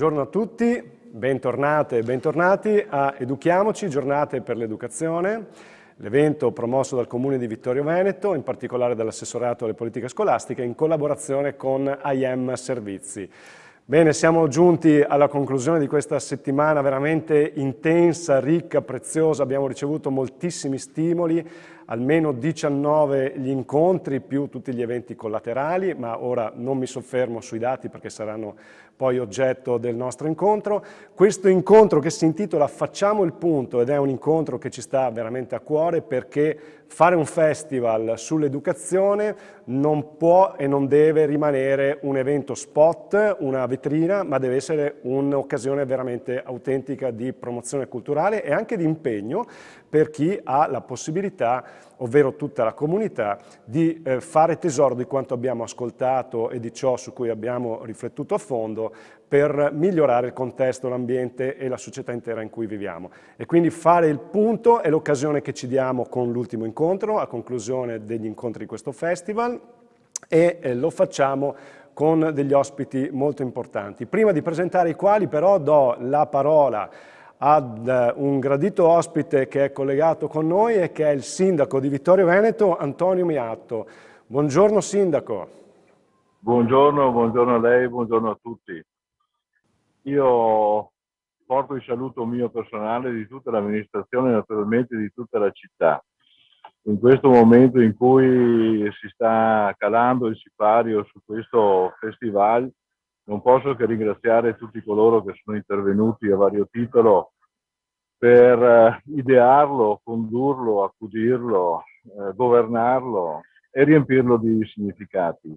Buongiorno a tutti, bentornate e bentornati a Educhiamoci, giornate per l'educazione, l'evento promosso dal Comune di Vittorio Veneto, in particolare dall'assessorato alle politiche scolastiche, in collaborazione con IM Servizi. Bene, siamo giunti alla conclusione di questa settimana veramente intensa, ricca, preziosa. Abbiamo ricevuto moltissimi stimoli, almeno 19 gli incontri più tutti gli eventi collaterali, ma ora non mi soffermo sui dati perché saranno poi oggetto del nostro incontro. Questo incontro che si intitola Facciamo il punto ed è un incontro che ci sta veramente a cuore perché fare un festival sull'educazione non può e non deve rimanere un evento spot, una vetrina, ma deve essere un'occasione veramente autentica di promozione culturale e anche di impegno per chi ha la possibilità, ovvero tutta la comunità, di fare tesoro di quanto abbiamo ascoltato e di ciò su cui abbiamo riflettuto a fondo per migliorare il contesto, l'ambiente e la società intera in cui viviamo. E quindi fare il punto è l'occasione che ci diamo con l'ultimo incontro, a conclusione degli incontri di questo festival, e lo facciamo con degli ospiti molto importanti. Prima di presentare i quali però do la parola ad un gradito ospite che è collegato con noi e che è il sindaco di Vittorio Veneto, Antonio Miatto. Buongiorno sindaco. Buongiorno a lei, buongiorno a tutti. Io porto il saluto mio personale di tutta l'amministrazione e naturalmente di tutta la città. In questo momento in cui si sta calando il sipario su questo festival, non posso che ringraziare tutti coloro che sono intervenuti a vario titolo per idearlo, condurlo, accudirlo, governarlo e riempirlo di significati.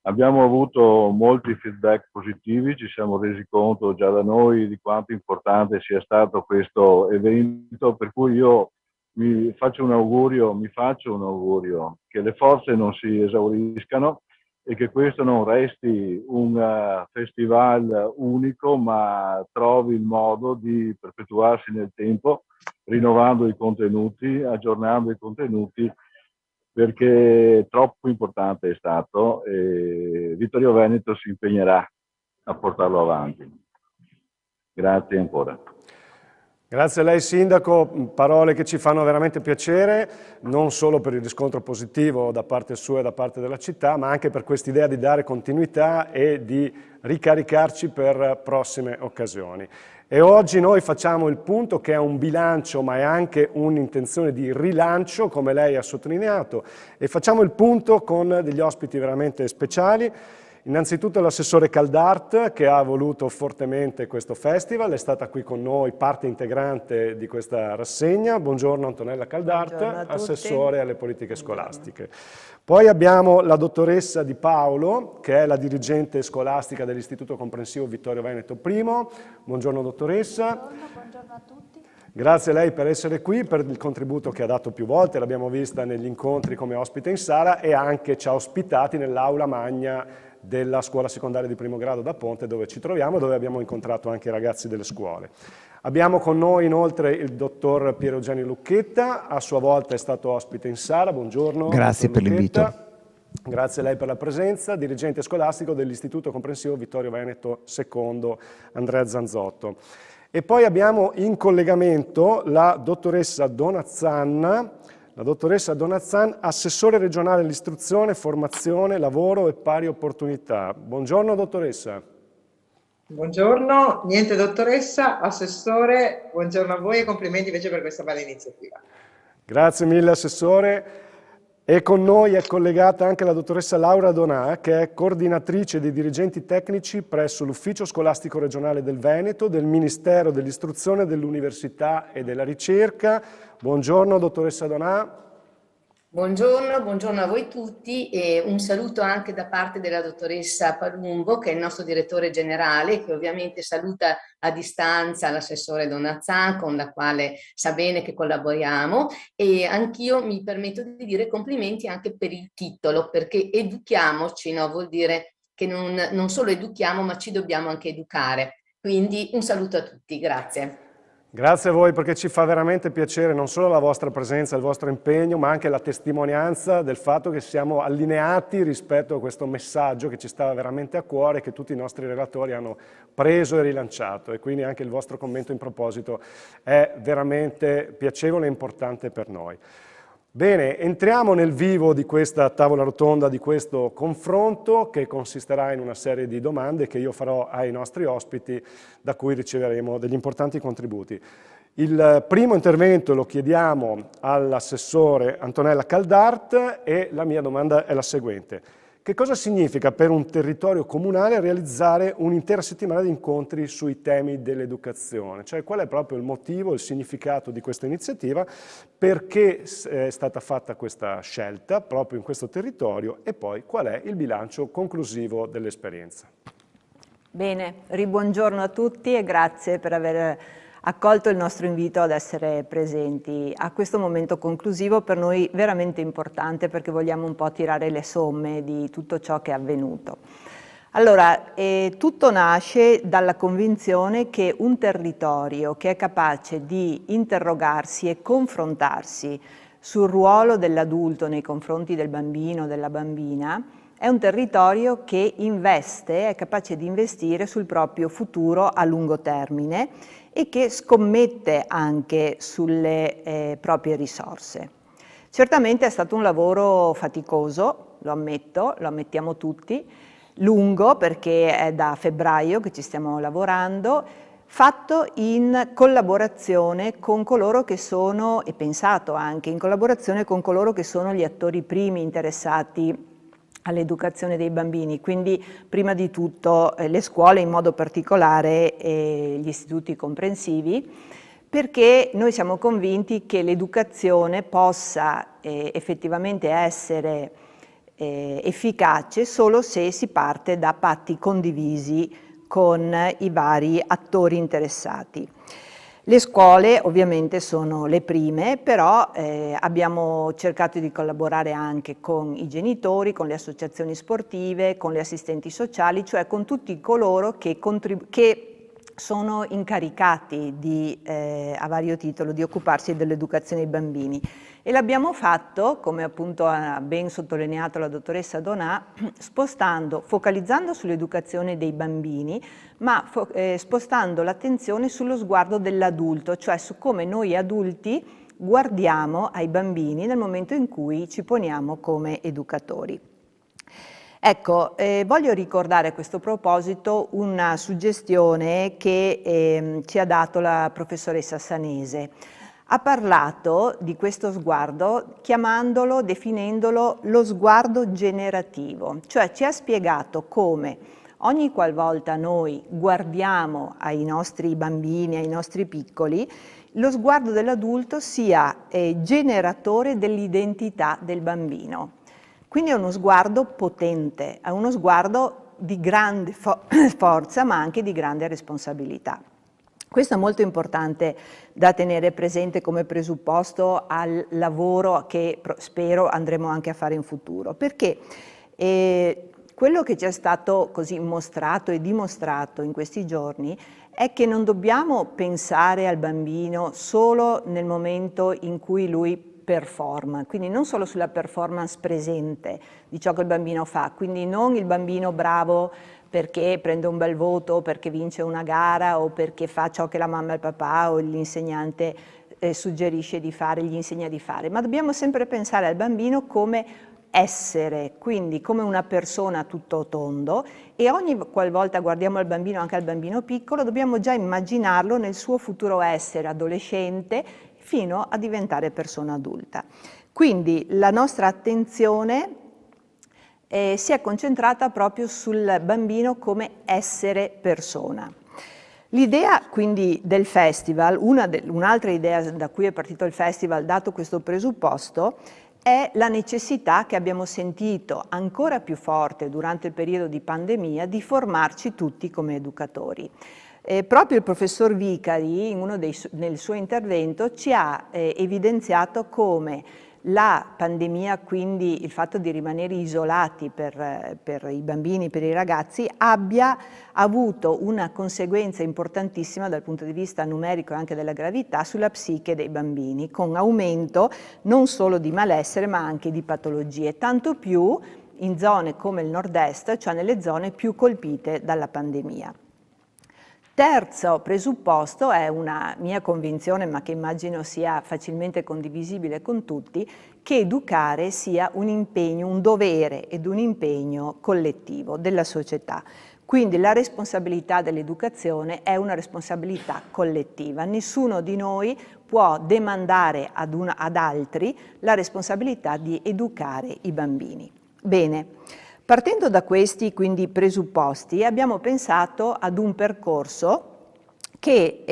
Abbiamo avuto molti feedback positivi, ci siamo resi conto già da noi di quanto importante sia stato questo evento, per cui io mi faccio un augurio che le forze non si esauriscano e che questo non resti un festival unico, ma trovi il modo di perpetuarsi nel tempo, rinnovando i contenuti, aggiornando i contenuti, perché troppo importante è stato e Vittorio Veneto si impegnerà a portarlo avanti. Grazie ancora. Grazie a lei sindaco, parole che ci fanno veramente piacere, non solo per il riscontro positivo da parte sua e da parte della città, ma anche per quest'idea di dare continuità e di ricaricarci per prossime occasioni. E oggi noi facciamo il punto che è un bilancio ma è anche un'intenzione di rilancio, come lei ha sottolineato, e facciamo il punto con degli ospiti veramente speciali. Innanzitutto l'assessore Caldart che ha voluto fortemente questo festival, è stata qui con noi, parte integrante di questa rassegna. Buongiorno Antonella Caldart, assessore alle politiche scolastiche. Poi abbiamo la dottoressa Di Paolo, che è la dirigente scolastica dell'Istituto Comprensivo Vittorio Veneto I. Buongiorno dottoressa. Buongiorno a tutti. Grazie a lei per essere qui, per il contributo che ha dato più volte, l'abbiamo vista negli incontri come ospite in sala e anche ci ha ospitati nell'aula magna della scuola secondaria di primo grado da Ponte dove ci troviamo, dove abbiamo incontrato anche i ragazzi delle scuole. Abbiamo con noi inoltre il dottor Piero Eugenio Lucchetta, a sua volta è stato ospite in sala, buongiorno. Grazie per l'invito. Grazie a lei per la presenza, dirigente scolastico dell'Istituto Comprensivo Vittorio Veneto II, Andrea Zanzotto. E poi abbiamo in collegamento la dottoressa Donazzan, assessore regionale all'istruzione, formazione, lavoro e pari opportunità. Buongiorno dottoressa. Buongiorno, niente dottoressa, assessore, buongiorno a voi e complimenti invece per questa bella iniziativa. Grazie mille assessore. E con noi è collegata anche la dottoressa Laura Donà, che è coordinatrice dei dirigenti tecnici presso l'Ufficio Scolastico Regionale del Veneto, del Ministero dell'Istruzione, dell'Università e della Ricerca. Buongiorno dottoressa Donà. Buongiorno a voi tutti e un saluto anche da parte della dottoressa Palumbo, che è il nostro direttore generale, che ovviamente saluta a distanza l'assessore Donazzan, con la quale sa bene che collaboriamo, e anch'io mi permetto di dire complimenti anche per il titolo, perché educhiamoci, no? Vuol dire che non solo educhiamo, ma ci dobbiamo anche educare. Quindi un saluto a tutti, grazie. Grazie a voi, perché ci fa veramente piacere non solo la vostra presenza, il vostro impegno, ma anche la testimonianza del fatto che siamo allineati rispetto a questo messaggio che ci stava veramente a cuore, che tutti i nostri relatori hanno preso e rilanciato, e quindi anche il vostro commento in proposito è veramente piacevole e importante per noi. Bene, entriamo nel vivo di questa tavola rotonda, di questo confronto che consisterà in una serie di domande che io farò ai nostri ospiti, da cui riceveremo degli importanti contributi. Il primo intervento lo chiediamo all'assessore Antonella Caldart e la mia domanda è la seguente. Che cosa significa per un territorio comunale realizzare un'intera settimana di incontri sui temi dell'educazione? Cioè, qual è proprio il motivo, il significato di questa iniziativa, perché è stata fatta questa scelta proprio in questo territorio e poi qual è il bilancio conclusivo dell'esperienza? Bene, ribuongiorno a tutti e grazie per aver accolto il nostro invito ad essere presenti a questo momento conclusivo, per noi veramente importante, perché vogliamo un po' tirare le somme di tutto ciò che è avvenuto. Allora, tutto nasce dalla convinzione che un territorio che è capace di interrogarsi e confrontarsi sul ruolo dell'adulto nei confronti del bambino o della bambina è un territorio che investe, è capace di investire sul proprio futuro a lungo termine e che scommette anche sulle proprie risorse. Certamente è stato un lavoro faticoso, lo ammetto, lo ammettiamo tutti, lungo perché è da febbraio che ci stiamo lavorando, fatto in collaborazione con coloro che sono, e pensato anche in collaborazione con coloro che sono gli attori primi interessati all'educazione dei bambini, quindi prima di tutto le scuole, in modo particolare gli istituti comprensivi, perché noi siamo convinti che l'educazione possa effettivamente essere efficace solo se si parte da patti condivisi con i vari attori interessati. Le scuole ovviamente sono le prime, però abbiamo cercato di collaborare anche con i genitori, con le associazioni sportive, con le assistenti sociali, cioè con tutti coloro che sono incaricati a vario titolo di occuparsi dell'educazione dei bambini. E l'abbiamo fatto, come appunto ha ben sottolineato la dottoressa Donà, focalizzando sull'educazione dei bambini, ma spostando l'attenzione sullo sguardo dell'adulto, cioè su come noi adulti guardiamo ai bambini nel momento in cui ci poniamo come educatori. Ecco, voglio ricordare a questo proposito una suggestione che ci ha dato la professoressa Sanese. Ha parlato di questo sguardo chiamandolo, definendolo lo sguardo generativo, cioè ci ha spiegato come ogni qualvolta noi guardiamo ai nostri bambini, ai nostri piccoli, lo sguardo dell'adulto sia generatore dell'identità del bambino. Quindi è uno sguardo potente, è uno sguardo di grande forza ma anche di grande responsabilità. Questo è molto importante da tenere presente come presupposto al lavoro che spero andremo anche a fare in futuro, perché quello che ci è stato così mostrato e dimostrato in questi giorni è che non dobbiamo pensare al bambino solo nel momento in cui lui performa, quindi non solo sulla performance presente di ciò che il bambino fa, quindi non il bambino bravo perché prende un bel voto, perché vince una gara o perché fa ciò che la mamma e il papà o l'insegnante suggerisce di fare, gli insegna di fare, ma dobbiamo sempre pensare al bambino come essere, quindi come una persona tutto tondo, e ogni qualvolta guardiamo al bambino, anche al bambino piccolo, dobbiamo già immaginarlo nel suo futuro essere adolescente fino a diventare persona adulta. Quindi la nostra attenzione si è concentrata proprio sul bambino come essere persona. L'idea quindi del festival, un'altra idea da cui è partito il festival, dato questo presupposto, è la necessità che abbiamo sentito ancora più forte durante il periodo di pandemia di formarci tutti come educatori. Proprio il professor Vicari, nel suo intervento, ci ha evidenziato come la pandemia, quindi il fatto di rimanere isolati per i bambini, per i ragazzi, abbia avuto una conseguenza importantissima dal punto di vista numerico e anche della gravità sulla psiche dei bambini, con aumento non solo di malessere ma anche di patologie, tanto più in zone come il nord-est, cioè nelle zone più colpite dalla pandemia. Terzo presupposto è una mia convinzione, ma che immagino sia facilmente condivisibile con tutti, che educare sia un impegno, un dovere ed un impegno collettivo della società. Quindi la responsabilità dell'educazione è una responsabilità collettiva. Nessuno di noi può demandare ad altri la responsabilità di educare i bambini. Bene. Partendo da questi quindi presupposti abbiamo pensato ad un percorso che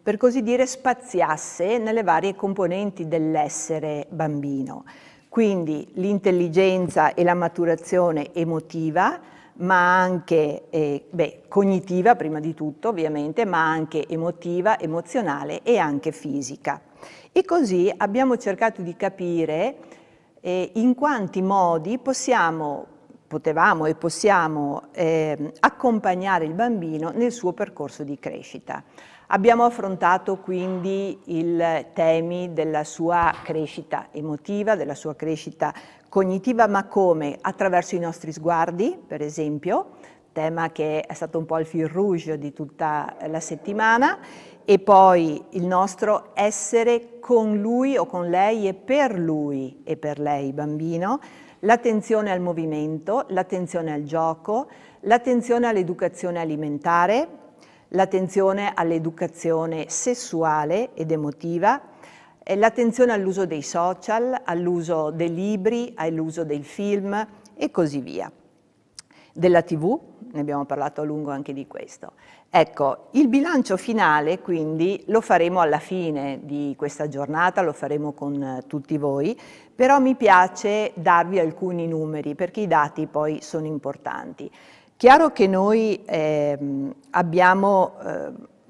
per così dire spaziasse nelle varie componenti dell'essere bambino, quindi l'intelligenza e la maturazione emotiva, ma anche cognitiva prima di tutto ovviamente, ma anche emotiva, emozionale e anche fisica. E così abbiamo cercato di capire in quanti modi potevamo e possiamo accompagnare il bambino nel suo percorso di crescita. Abbiamo affrontato quindi i temi della sua crescita emotiva, della sua crescita cognitiva, ma come? Attraverso i nostri sguardi, per esempio, tema che è stato un po' il fil rouge di tutta la settimana, e poi il nostro essere con lui o con lei e per lui e per lei bambino, l'attenzione al movimento, l'attenzione al gioco, l'attenzione all'educazione alimentare, l'attenzione all'educazione sessuale ed emotiva, l'attenzione all'uso dei social, all'uso dei libri, all'uso del film e così via. Della TV, ne abbiamo parlato a lungo anche di questo. Ecco, il bilancio finale quindi lo faremo alla fine di questa giornata, lo faremo con tutti voi, però mi piace darvi alcuni numeri perché i dati poi sono importanti. Chiaro che noi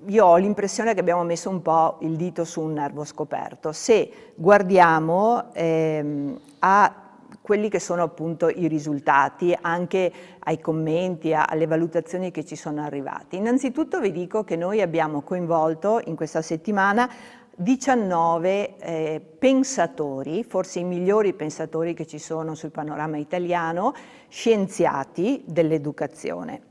io ho l'impressione che abbiamo messo un po' il dito su un nervo scoperto. Se guardiamo a quelli che sono appunto i risultati, anche ai commenti, alle valutazioni che ci sono arrivati. Innanzitutto vi dico che noi abbiamo coinvolto in questa settimana 19 pensatori, forse i migliori pensatori che ci sono sul panorama italiano, scienziati dell'educazione.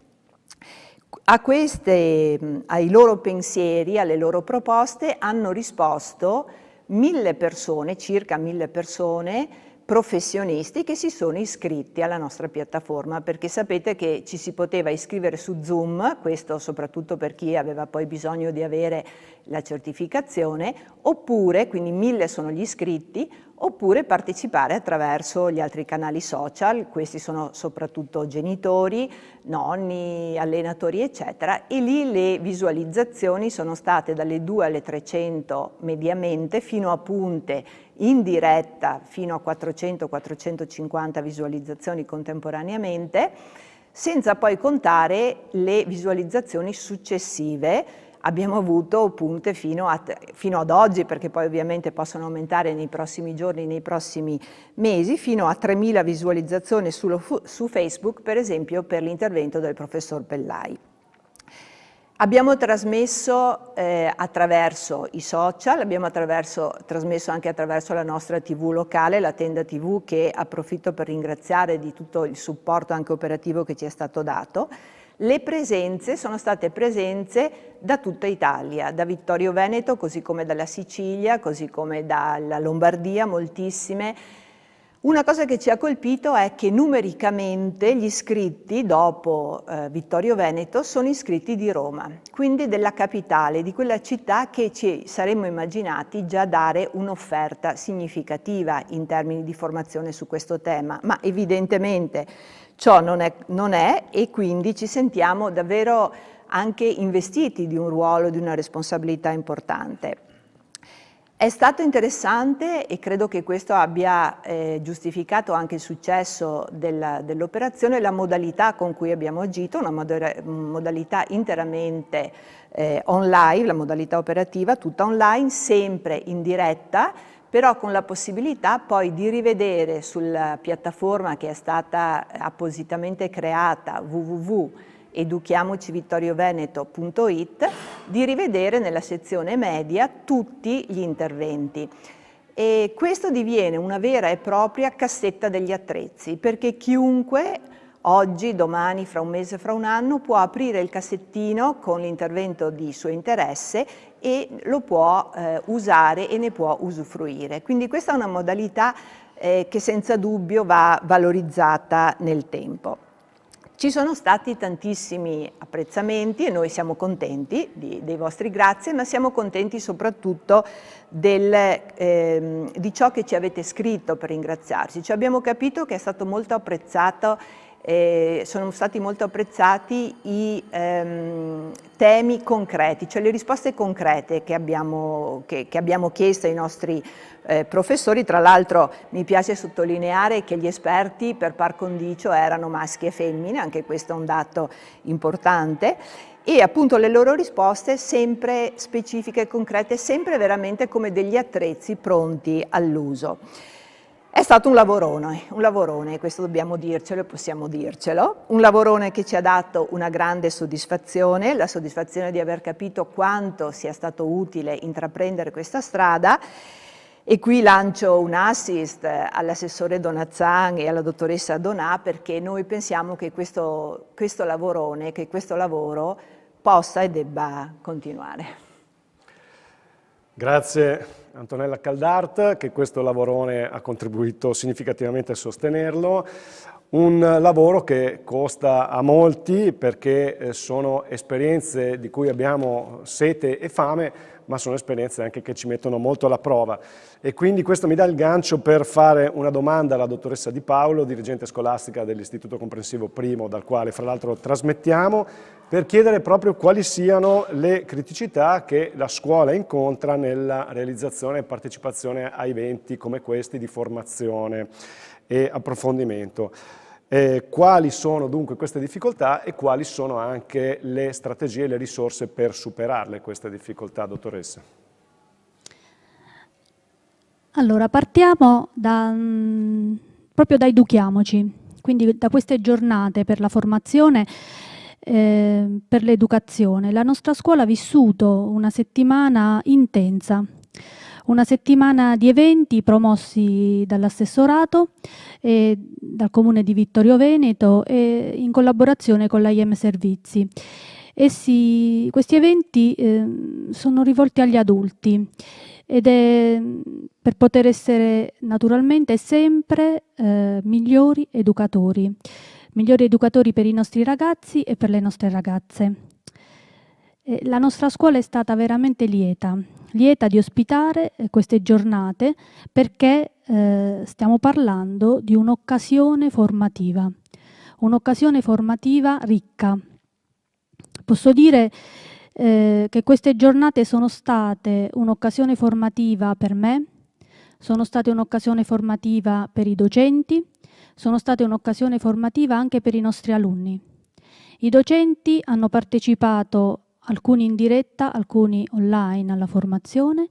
Ai loro pensieri, alle loro proposte hanno risposto 1000 persone, circa 1000 persone, professionisti che si sono iscritti alla nostra piattaforma, perché sapete che ci si poteva iscrivere su Zoom, questo soprattutto per chi aveva poi bisogno di avere la certificazione, oppure, quindi 1000 sono gli iscritti, oppure partecipare attraverso gli altri canali social, questi sono soprattutto genitori, nonni, allenatori eccetera, e lì le visualizzazioni sono state dalle 2 alle 300 mediamente, fino a punte in diretta fino a 400-450 visualizzazioni contemporaneamente, senza poi contare le visualizzazioni successive. Abbiamo avuto punte fino ad oggi, perché poi ovviamente possono aumentare nei prossimi giorni, nei prossimi mesi, fino a 3000 visualizzazioni su Facebook, per esempio per l'intervento del professor Pellai. Abbiamo trasmesso attraverso i social, abbiamo trasmesso anche attraverso la nostra TV locale, la Tenda TV, che approfitto per ringraziare di tutto il supporto anche operativo che ci è stato dato. Le presenze sono state presenze da tutta Italia, da Vittorio Veneto, così come dalla Sicilia, così come dalla Lombardia, moltissime. Una cosa che ci ha colpito è che numericamente gli iscritti dopo Vittorio Veneto sono iscritti di Roma, quindi della capitale, di quella città che ci saremmo immaginati già dare un'offerta significativa in termini di formazione su questo tema, ma evidentemente ciò non è e quindi ci sentiamo davvero anche investiti di un ruolo, di una responsabilità importante. È stato interessante e credo che questo abbia giustificato anche il successo dell'operazione, la modalità con cui abbiamo agito, una modalità interamente online, la modalità operativa tutta online, sempre in diretta, però con la possibilità poi di rivedere sulla piattaforma che è stata appositamente creata, www.educhiamocivittorioveneto.it, di rivedere nella sezione media tutti gli interventi. E questo diviene una vera e propria cassetta degli attrezzi, perché chiunque oggi, domani, fra un mese, fra un anno, può aprire il cassettino con l'intervento di suo interesse e lo può usare e ne può usufruire. Quindi questa è una modalità che senza dubbio va valorizzata nel tempo. Ci sono stati tantissimi apprezzamenti e noi siamo contenti dei vostri grazie, ma siamo contenti soprattutto di ciò che ci avete scritto per ringraziarci. Ci abbiamo capito che è stato molto apprezzato, sono stati molto apprezzati i temi concreti, cioè le risposte concrete che abbiamo chiesto ai nostri professori. Tra l'altro mi piace sottolineare che gli esperti per par condicio erano maschi e femmine, anche questo è un dato importante, e appunto le loro risposte sempre specifiche e concrete, sempre veramente come degli attrezzi pronti all'uso. È stato un lavorone, questo dobbiamo dircelo e possiamo dircelo, un lavorone che ci ha dato una grande soddisfazione, la soddisfazione di aver capito quanto sia stato utile intraprendere questa strada. E qui lancio un assist all'assessore Donazzan e alla dottoressa Donà, perché noi pensiamo che questo lavoro possa e debba continuare. Grazie Antonella Caldart, che questo lavorone ha contribuito significativamente a sostenerlo. Un lavoro che costa a molti perché sono esperienze di cui abbiamo sete e fame, ma sono esperienze anche che ci mettono molto alla prova. E quindi questo mi dà il gancio per fare una domanda alla dottoressa Di Paolo, dirigente scolastica dell'Istituto Comprensivo I, dal quale fra l'altro trasmettiamo, per chiedere proprio quali siano le criticità che la scuola incontra nella realizzazione e partecipazione a eventi come questi di formazione e approfondimento. Quali sono dunque queste difficoltà e quali sono anche le strategie e le risorse per superarle queste difficoltà, dottoressa? Allora, partiamo proprio da Educhiamoci, quindi da queste giornate per la formazione, per l'educazione. La nostra scuola ha vissuto una settimana intensa, una settimana di eventi promossi dall'assessorato e dal Comune di Vittorio Veneto e in collaborazione con l'AIM Servizi. Questi eventi sono rivolti agli adulti ed è per poter essere naturalmente sempre migliori educatori per i nostri ragazzi e per le nostre ragazze. La nostra scuola è stata veramente lieta di ospitare queste giornate, perché stiamo parlando di un'occasione formativa ricca. Posso dire che queste giornate sono state un'occasione formativa per me, sono state un'occasione formativa per i docenti, sono state un'occasione formativa anche per i nostri alunni. I docenti hanno partecipato, alcuni in diretta, alcuni online, alla formazione.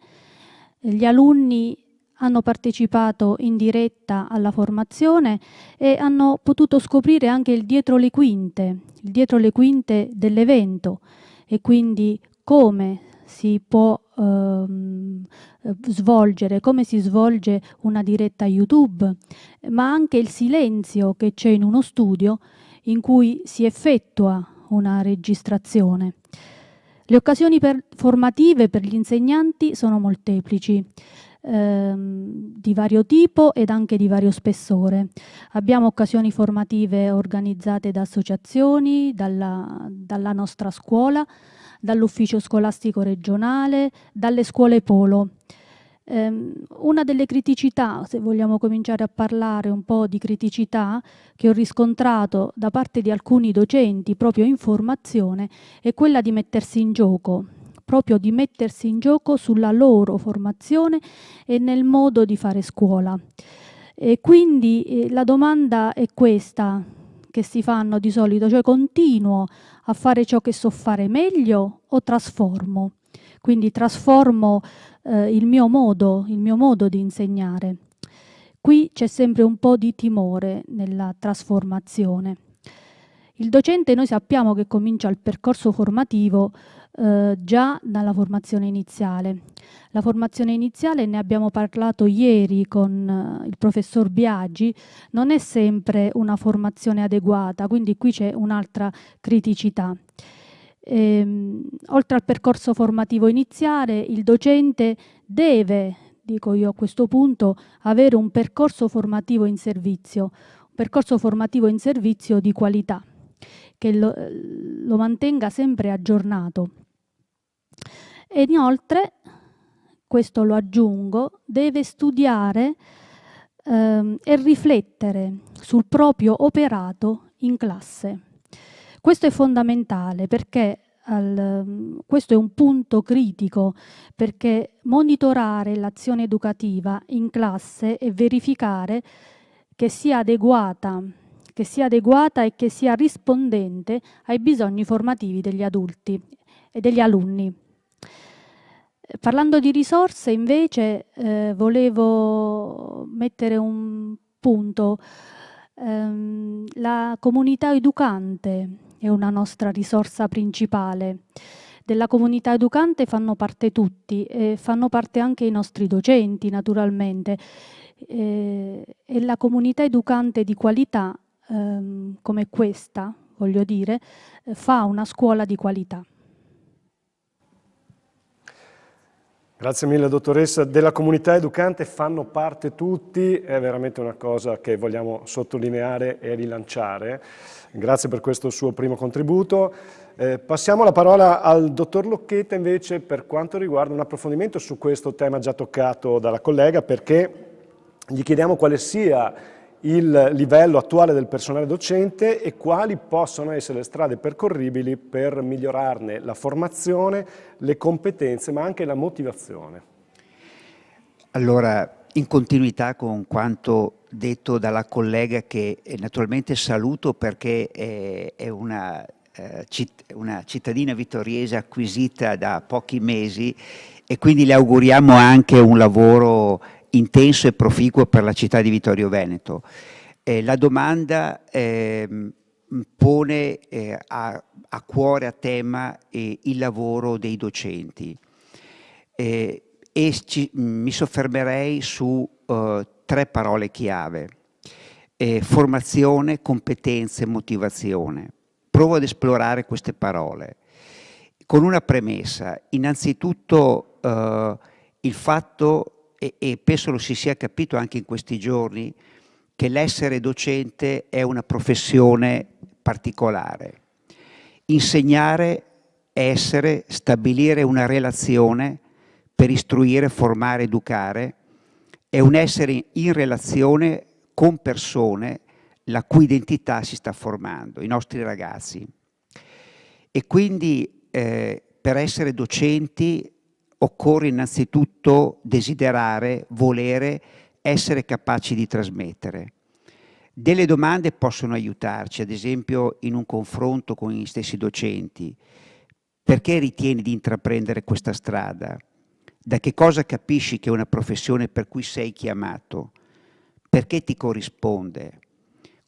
Gli alunni hanno partecipato in diretta alla formazione e hanno potuto scoprire anche il dietro le quinte dell'evento, e quindi come si può svolgere, come si svolge una diretta YouTube, ma anche il silenzio che c'è in uno studio in cui si effettua una registrazione. Le occasioni formative per gli insegnanti sono molteplici, di vario tipo ed anche di vario spessore. Abbiamo occasioni formative organizzate da associazioni, dalla nostra scuola, dall'ufficio scolastico regionale, dalle scuole polo. Una delle criticità, se vogliamo cominciare a parlare un po' di criticità che ho riscontrato da parte di alcuni docenti proprio in formazione, è quella di mettersi in gioco, proprio di mettersi in gioco sulla loro formazione e nel modo di fare scuola. E quindi la domanda è questa che si fanno di solito, cioè: continuo a fare ciò che so fare meglio o trasformo? Quindi trasformo il mio modo di insegnare. Qui c'è sempre un po' di timore nella trasformazione. Il docente, noi sappiamo che comincia il percorso formativo già dalla formazione iniziale. La formazione iniziale, ne abbiamo parlato ieri con il professor Biagi, non è sempre una formazione adeguata, quindi qui c'è un'altra criticità. Oltre al percorso formativo iniziale, il docente deve, dico io a questo punto, avere un percorso formativo in servizio di qualità, che lo mantenga sempre aggiornato. E inoltre, questo lo aggiungo, deve studiare e riflettere sul proprio operato in classe. Questo è fondamentale perché questo è un punto critico, perché monitorare l'azione educativa in classe e verificare che sia adeguata e che sia rispondente ai bisogni formativi degli adulti e degli alunni. Parlando di risorse, invece, volevo mettere un punto. La comunità educante è una nostra risorsa principale. Della comunità educante fanno parte tutti e fanno parte anche i nostri docenti, naturalmente. E la comunità educante di qualità, come questa, voglio dire, fa una scuola di qualità. Grazie mille dottoressa. Della comunità educante fanno parte tutti, è veramente una cosa che vogliamo sottolineare e rilanciare. Grazie per questo suo primo contributo. Passiamo la parola al dottor Locchetta invece per quanto riguarda un approfondimento su questo tema già toccato dalla collega, perché gli chiediamo quale sia il livello attuale del personale docente e quali possono essere le strade percorribili per migliorarne la formazione, le competenze, ma anche la motivazione. Allora, in continuità con quanto detto dalla collega, che naturalmente saluto perché è una cittadina vittoriese acquisita da pochi mesi, e quindi le auguriamo anche un lavoro intenso e proficuo per la città di Vittorio Veneto. La domanda pone a cuore, a tema, il lavoro dei docenti mi soffermerei su 3 parole chiave: formazione, competenze, motivazione. Provo ad esplorare queste parole con una premessa. Innanzitutto il fatto, e penso lo si sia capito anche in questi giorni, che l'essere docente è una professione particolare. Insegnare, essere, stabilire una relazione per istruire, formare, educare, è un essere in relazione con persone la cui identità si sta formando, i nostri ragazzi. E quindi per essere docenti occorre innanzitutto desiderare, volere, essere capaci di trasmettere. Delle domande possono aiutarci, ad esempio in un confronto con gli stessi docenti. Perché ritieni di intraprendere questa strada? Da che cosa capisci che è una professione per cui sei chiamato? Perché ti corrisponde?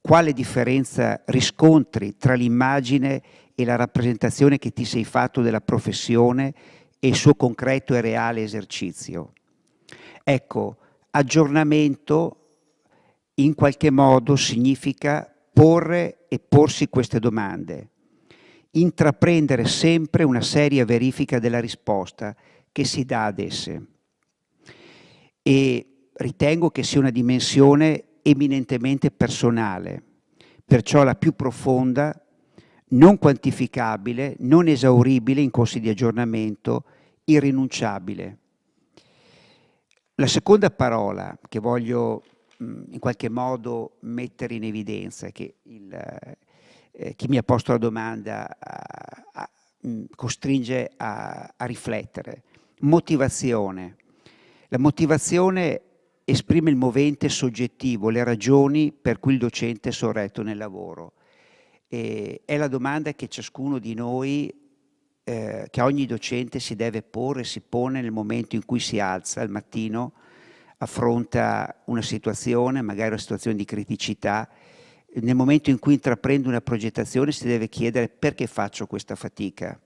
Quale differenza riscontri tra l'immagine e la rappresentazione che ti sei fatto della professione e il suo concreto e reale esercizio? Ecco, aggiornamento in qualche modo significa porre e porsi queste domande, intraprendere sempre una seria verifica della risposta che si dà ad esse. E ritengo che sia una dimensione eminentemente personale, perciò la più profonda, non quantificabile, non esauribile in corsi di aggiornamento, irrinunciabile. La seconda parola che voglio in qualche modo mettere in evidenza, che chi mi ha posto la domanda costringe a riflettere: motivazione. La motivazione esprime il movente soggettivo, le ragioni per cui il docente è sorretto nel lavoro. È la domanda che ciascuno di noi che ogni docente si deve porre, si pone nel momento in cui si alza al mattino, affronta una situazione, magari una situazione di criticità. Nel momento in cui intraprende una progettazione si deve chiedere: perché faccio questa fatica?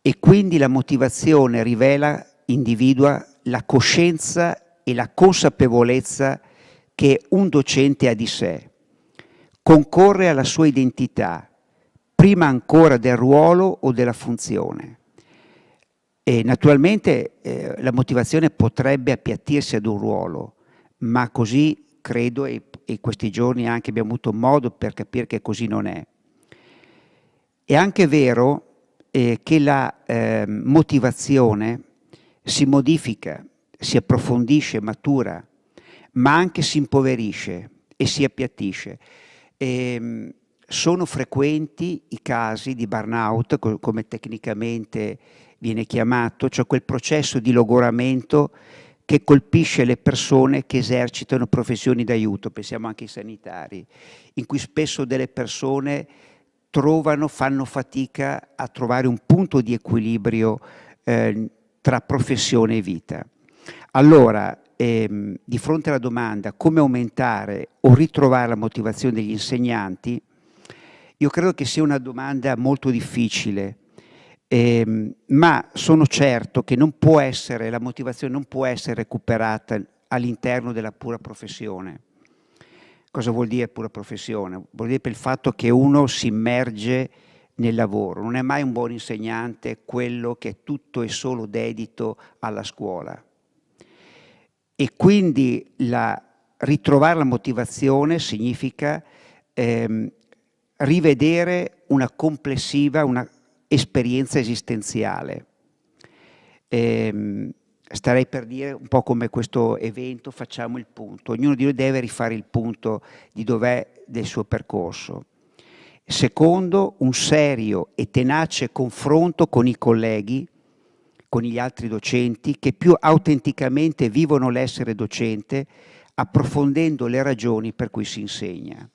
E quindi la motivazione rivela, individua la coscienza e la consapevolezza che un docente ha di sé, concorre alla sua identità, prima ancora del ruolo o della funzione. E naturalmente la motivazione potrebbe appiattirsi ad un ruolo, ma così credo, e in questi giorni anche abbiamo avuto modo per capire che così non è. È anche vero che la motivazione si modifica, si approfondisce, matura, ma anche si impoverisce e si appiattisce. Sono frequenti i casi di burnout, come tecnicamente viene chiamato, cioè quel processo di logoramento che colpisce le persone che esercitano professioni d'aiuto, pensiamo anche ai sanitari, in cui spesso delle persone fanno fatica a trovare un punto di equilibrio tra professione e vita. Allora, di fronte alla domanda come aumentare o ritrovare la motivazione degli insegnanti, io credo che sia una domanda molto difficile, ma sono certo che la motivazione non può essere recuperata all'interno della pura professione. Cosa vuol dire pura professione? Vuol dire per il fatto che uno si immerge nel lavoro. Non è mai un buon insegnante quello che è tutto e solo dedito alla scuola. E quindi ritrovare la motivazione significa rivedere una complessiva, una esperienza esistenziale. Starei per dire, un po' come questo evento, facciamo il punto. Ognuno di noi deve rifare il punto di dov'è del suo percorso. Secondo, un serio e tenace confronto con i colleghi, con gli altri docenti, che più autenticamente vivono l'essere docente, approfondendo le ragioni per cui si insegna.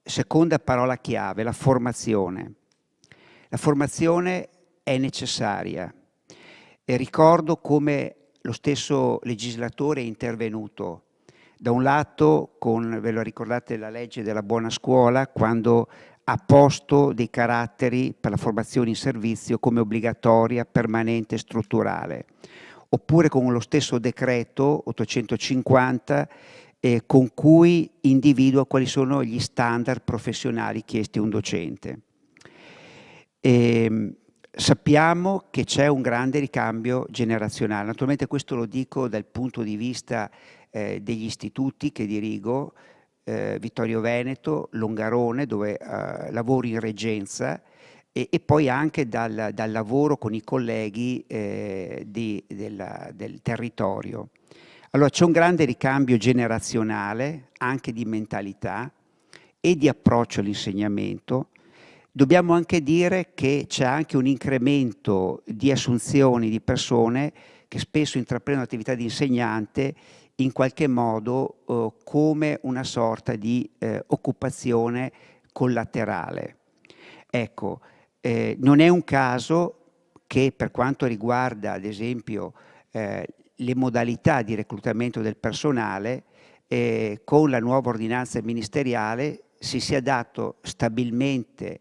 Seconda parola chiave, la formazione. La formazione è necessaria. E ricordo come lo stesso legislatore è intervenuto. Da un lato, ve lo ricordate, la legge della buona scuola, quando ha posto dei caratteri per la formazione in servizio come obbligatoria, permanente e strutturale. Oppure con lo stesso decreto 850 con cui individua quali sono gli standard professionali chiesti a un docente. Sappiamo che c'è un grande ricambio generazionale. Naturalmente questo lo dico dal punto di vista degli istituti che dirigo, Vittorio Veneto, Longarone, dove lavoro in reggenza, e poi anche dal lavoro con i colleghi del territorio. Allora c'è un grande ricambio generazionale, anche di mentalità e di approccio all'insegnamento. Dobbiamo anche dire che c'è anche un incremento di assunzioni di persone che spesso intraprendono l'attività di insegnante in qualche modo come una sorta di occupazione collaterale. Ecco, non è un caso che per quanto riguarda ad esempio le modalità di reclutamento del personale, con la nuova ordinanza ministeriale si sia dato stabilmente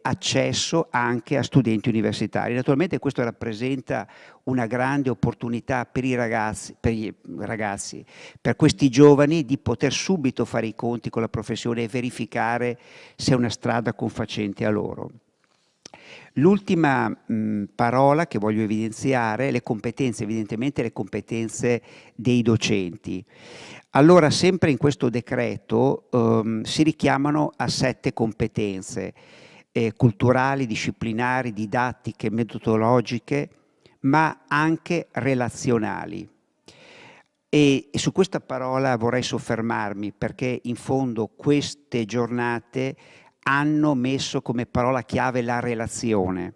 accesso anche a studenti universitari. Naturalmente questo rappresenta una grande opportunità per i ragazzi, per questi giovani, di poter subito fare i conti con la professione e verificare se è una strada confacente a loro. L'ultima parola che voglio evidenziare è le competenze, evidentemente le competenze dei docenti. Allora, sempre in questo decreto si richiamano a 7 competenze culturali, disciplinari, didattiche, metodologiche, ma anche relazionali. E su questa parola vorrei soffermarmi, perché in fondo queste giornate hanno messo come parola chiave la relazione.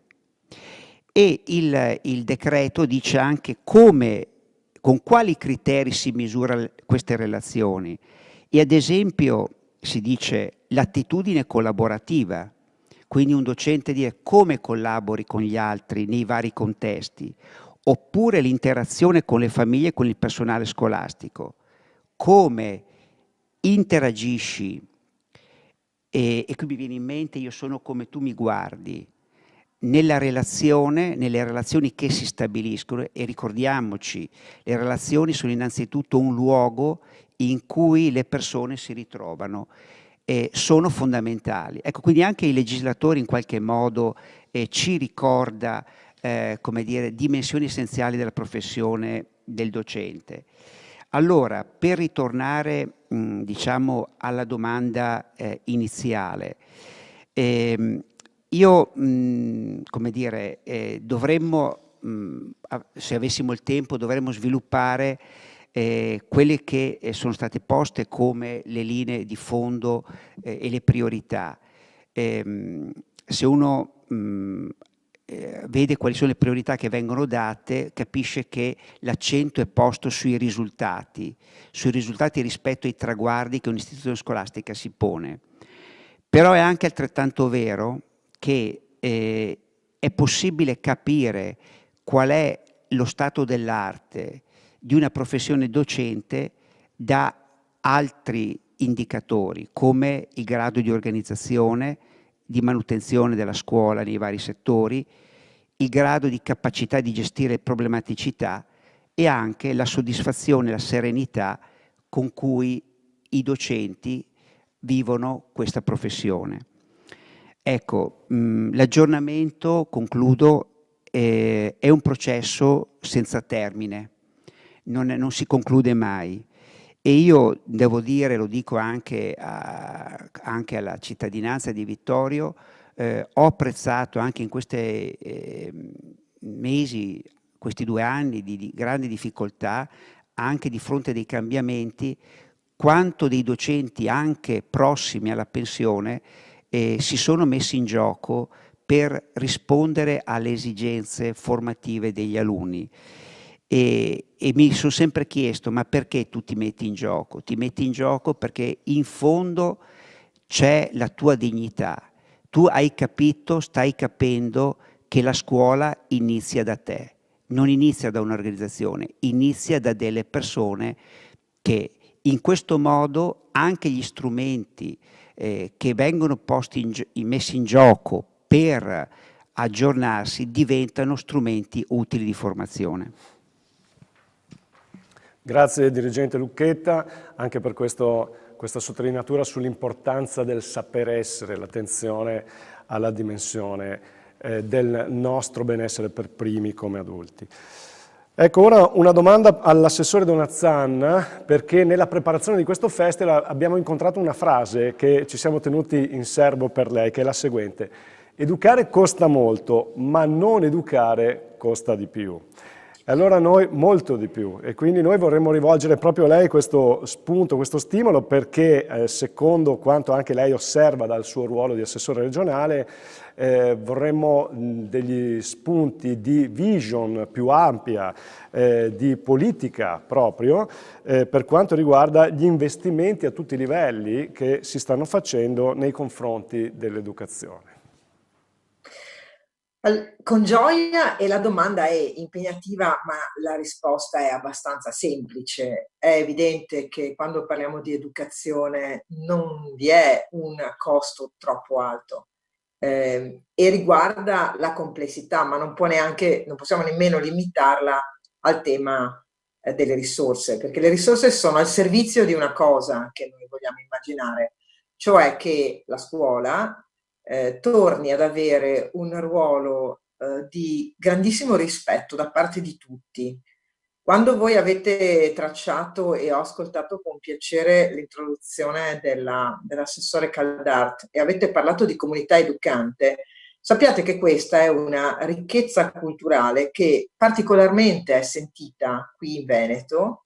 E il decreto dice anche con quali criteri si misura queste relazioni. E ad esempio si dice l'attitudine collaborativa, quindi un docente dire come collabori con gli altri nei vari contesti, oppure l'interazione con le famiglie e con il personale scolastico, come interagisci, e qui mi viene in mente io sono come tu mi guardi, nelle relazioni che si stabiliscono, e ricordiamoci, le relazioni sono innanzitutto un luogo in cui le persone si ritrovano, sono fondamentali. Ecco, quindi anche i legislatori in qualche modo ci ricorda, come dire, dimensioni essenziali della professione del docente. Allora, per ritornare diciamo alla domanda iniziale, io, come dire, dovremmo, se avessimo il tempo, dovremmo sviluppare quelle che sono state poste come le linee di fondo e le priorità. Se uno vede quali sono le priorità che vengono date, capisce che l'accento è posto sui risultati rispetto ai traguardi che un'istituzione scolastica si pone. Però è anche altrettanto vero che è possibile capire qual è lo stato dell'arte di una professione docente da altri indicatori, come il grado di organizzazione, di manutenzione della scuola nei vari settori, il grado di capacità di gestire problematicità e anche la soddisfazione e la serenità con cui i docenti vivono questa professione. Ecco, l'aggiornamento, concludo, è un processo senza termine, non si conclude mai. E io devo dire, lo dico anche alla cittadinanza di Vittorio, ho apprezzato anche in questi mesi, questi 2 anni di grande difficoltà, anche di fronte dei cambiamenti, quanto dei docenti anche prossimi alla pensione si sono messi in gioco per rispondere alle esigenze formative degli alunni. E mi sono sempre chiesto, ma perché tu ti metti in gioco? Ti metti in gioco perché in fondo c'è la tua dignità. Tu hai capito, stai capendo che la scuola inizia da te, non inizia da un'organizzazione, inizia da delle persone che in questo modo anche gli strumenti che vengono messi in gioco per aggiornarsi diventano strumenti utili di formazione. Grazie dirigente Lucchetta anche per questa sottolineatura sull'importanza del saper essere, l'attenzione alla dimensione del nostro benessere per primi come adulti. Ecco, ora una domanda all'assessore Donazzan, perché nella preparazione di questo festival abbiamo incontrato una frase che ci siamo tenuti in serbo per lei, che è la seguente: educare costa molto, ma non educare costa di più. E allora noi molto di più, e quindi noi vorremmo rivolgere proprio a lei questo spunto, questo stimolo, perché secondo quanto anche lei osserva dal suo ruolo di assessore regionale, vorremmo degli spunti di vision più ampia, di politica proprio, per quanto riguarda gli investimenti a tutti i livelli che si stanno facendo nei confronti dell'educazione. Con gioia, e la domanda è impegnativa, ma la risposta è abbastanza semplice. È evidente che quando parliamo di educazione non vi è un costo troppo alto e riguarda la complessità, ma non possiamo nemmeno limitarla al tema delle risorse, perché le risorse sono al servizio di una cosa che noi vogliamo immaginare, cioè che la scuola torni ad avere un ruolo di grandissimo rispetto da parte di tutti. Quando voi avete tracciato, e ho ascoltato con piacere l'introduzione dell'assessore Caldart, e avete parlato di comunità educante, sappiate che questa è una ricchezza culturale che particolarmente è sentita qui in Veneto,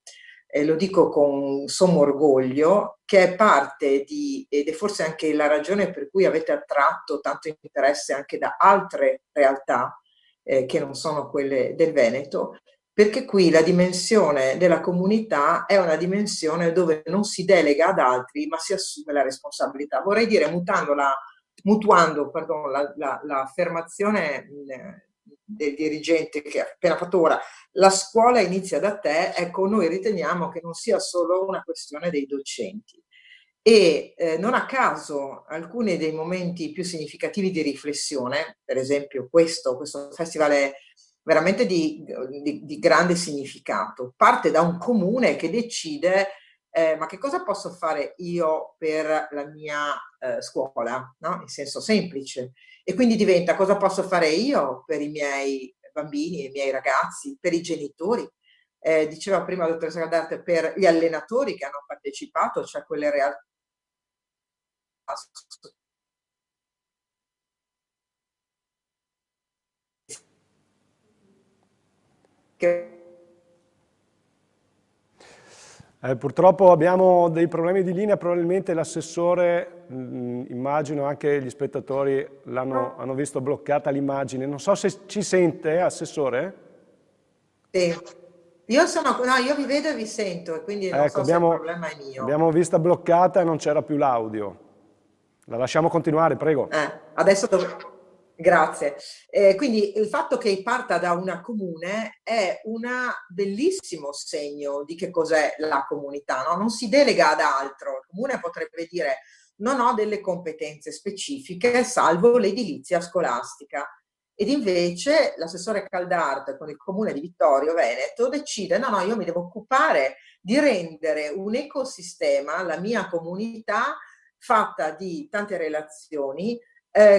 lo dico con sommo orgoglio, che è parte ed è forse anche la ragione per cui avete attratto tanto interesse anche da altre realtà che non sono quelle del Veneto, perché qui la dimensione della comunità è una dimensione dove non si delega ad altri, ma si assume la responsabilità. Vorrei dire, mutando mutuando l'affermazione del dirigente che ha appena fatto ora, la scuola inizia da te, ecco, noi riteniamo che non sia solo una questione dei docenti. E non a caso alcuni dei momenti più significativi di riflessione, per esempio questo festival è veramente di grande significato, parte da un comune che decide ma che cosa posso fare io per la mia scuola, no? In senso semplice. E quindi diventa cosa posso fare io per i miei bambini, i miei ragazzi, per i genitori. Diceva prima la dottoressa Caldarte, per gli allenatori che hanno partecipato, cioè quelle realtà Purtroppo abbiamo dei problemi di linea, probabilmente l'assessore, immagino anche gli spettatori hanno visto bloccata l'immagine. Non so se ci sente, assessore? Sì. Io vi vedo e vi sento, e quindi non so se il problema è mio. Abbiamo vista bloccata e non c'era più l'audio. La lasciamo continuare, prego. Adesso Grazie. Quindi il fatto che parta da una comune è un bellissimo segno di che cos'è la comunità, no? Non si delega ad altro. Il comune potrebbe dire non ho delle competenze specifiche salvo l'edilizia scolastica. Ed invece l'assessore Caldarte con il comune di Vittorio Veneto decide no, io mi devo occupare di rendere un ecosistema, la mia comunità, fatta di tante relazioni,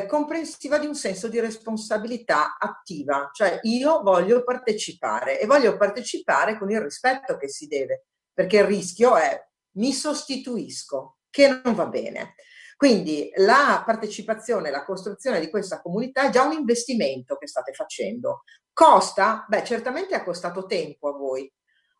comprensiva di un senso di responsabilità attiva, cioè io voglio partecipare e voglio partecipare con il rispetto che si deve, perché il rischio è mi sostituisco, che non va bene. Quindi la partecipazione, la costruzione di questa comunità è già un investimento che state facendo. Costa? Beh, certamente ha costato tempo a voi,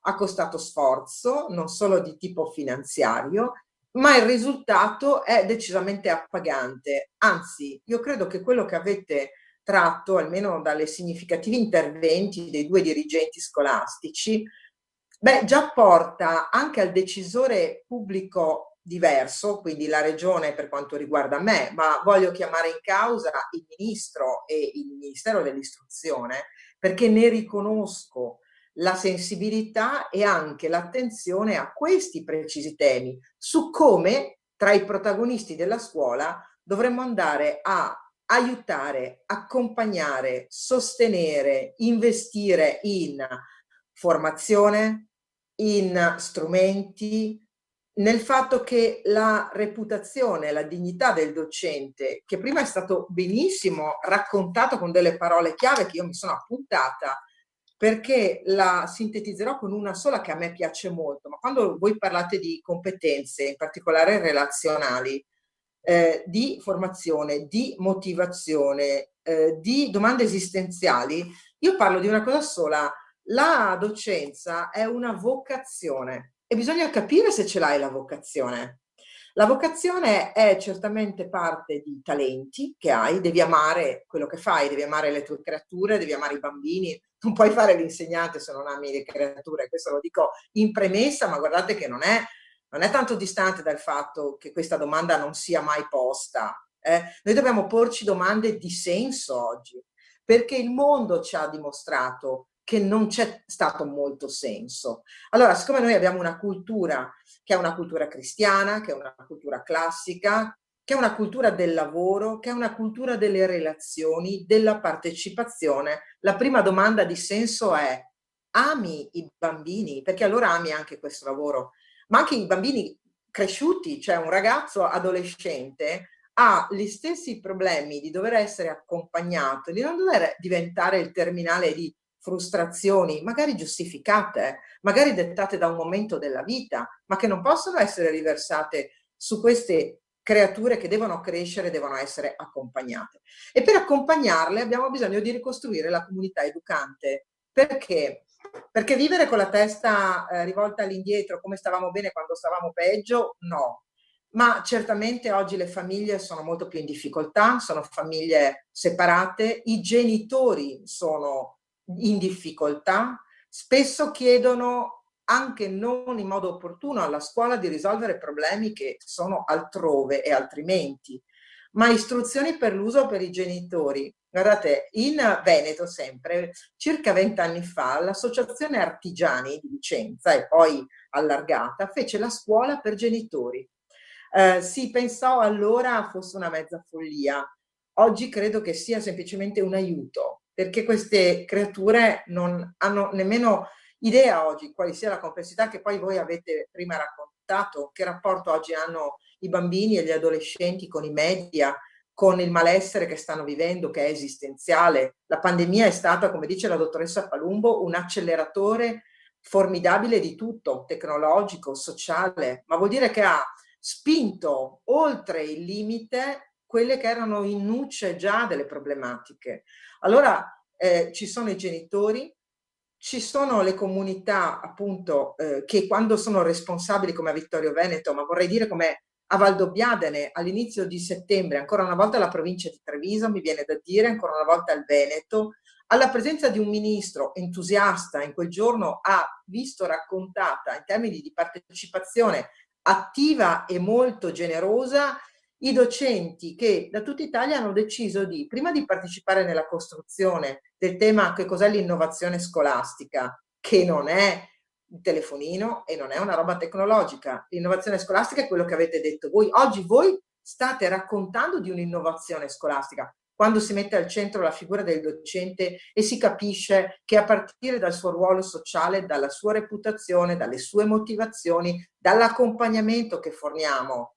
ha costato sforzo, non solo di tipo finanziario, ma il risultato è decisamente appagante. Anzi, io credo che quello che avete tratto, almeno dalle significativi interventi dei due dirigenti scolastici, già porta anche al decisore pubblico diverso, quindi la regione per quanto riguarda me, ma voglio chiamare in causa il ministro e il Ministero dell'Istruzione, perché ne riconosco la sensibilità e anche l'attenzione a questi precisi temi, su come tra i protagonisti della scuola dovremmo andare a aiutare, accompagnare, sostenere, investire in formazione, in strumenti, nel fatto che la reputazione, la dignità del docente, che prima è stato benissimo raccontato con delle parole chiave che io mi sono appuntata, perché la sintetizzerò con una sola che a me piace molto, ma quando voi parlate di competenze, in particolare relazionali, di formazione, di motivazione, di domande esistenziali, io parlo di una cosa sola: la docenza è una vocazione e bisogna capire se ce l'hai la vocazione. La vocazione è certamente parte di talenti che hai, devi amare quello che fai, devi amare le tue creature, devi amare i bambini, non puoi fare l'insegnante se non ami le creature, questo lo dico in premessa, ma guardate che non è tanto distante dal fatto che questa domanda non sia mai posta. Noi dobbiamo porci domande di senso oggi, perché il mondo ci ha dimostrato che non c'è stato molto senso. Allora, siccome noi abbiamo una cultura che è una cultura cristiana, che è una cultura classica, che è una cultura del lavoro, che è una cultura delle relazioni, della partecipazione, la prima domanda di senso è: ami i bambini? Perché allora ami anche questo lavoro, ma anche i bambini cresciuti, cioè un ragazzo adolescente ha gli stessi problemi di dover essere accompagnato, di non dover diventare il terminale di frustrazioni, magari giustificate, magari dettate da un momento della vita, ma che non possono essere riversate su queste creature che devono crescere, devono essere accompagnate. E per accompagnarle abbiamo bisogno di ricostruire la comunità educante. Perché? Perché vivere con la testa rivolta all'indietro, come stavamo bene quando stavamo peggio, no. Ma certamente oggi le famiglie sono molto più in difficoltà, sono famiglie separate, i genitori sono in difficoltà, spesso chiedono anche non in modo opportuno alla scuola di risolvere problemi che sono altrove e altrimenti. ma istruzioni per l'uso per i genitori. Guardate, in Veneto sempre, circa 20 anni fa, l'Associazione Artigiani di Vicenza, e poi allargata, fece la scuola per genitori. Si pensò allora fosse una mezza follia. Oggi credo che sia semplicemente un aiuto, perché queste creature non hanno nemmeno idea oggi quale sia la complessità che poi voi avete prima raccontato, che rapporto oggi hanno i bambini e gli adolescenti con i media, con il malessere che stanno vivendo, che è esistenziale. La pandemia è stata, come dice la dottoressa Palumbo, un acceleratore formidabile di tutto, tecnologico, sociale, ma vuol dire che ha spinto oltre il limite quelle che erano in nuce già delle problematiche. Allora ci sono i genitori, ci sono le comunità appunto che quando sono responsabili come a Vittorio Veneto, ma vorrei dire come a Valdobbiadene all'inizio di settembre, ancora una volta la provincia di Treviso, mi viene da dire, ancora una volta il Veneto, alla presenza di un ministro entusiasta in quel giorno ha visto raccontata in termini di partecipazione attiva e molto generosa i docenti che da tutta Italia hanno deciso di, prima di partecipare nella costruzione del tema che cos'è l'innovazione scolastica, che non è il telefonino e non è una roba tecnologica. L'innovazione scolastica è quello che avete detto voi. Oggi voi state raccontando di un'innovazione scolastica, quando si mette al centro la figura del docente e si capisce che a partire dal suo ruolo sociale, dalla sua reputazione, dalle sue motivazioni, dall'accompagnamento che forniamo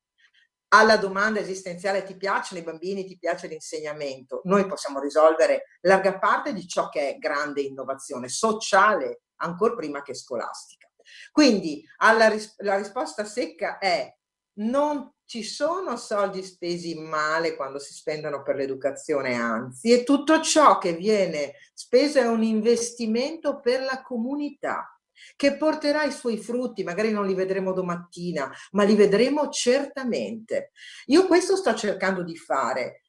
alla domanda esistenziale ti piacciono i bambini, ti piace l'insegnamento, noi possiamo risolvere larga parte di ciò che è grande innovazione sociale, ancora prima che scolastica. Quindi la risposta secca è: non ci sono soldi spesi male quando si spendono per l'educazione, anzi, e tutto ciò che viene speso è un investimento per la comunità, che porterà i suoi frutti, magari non li vedremo domattina, ma li vedremo certamente. Io questo sto cercando di fare.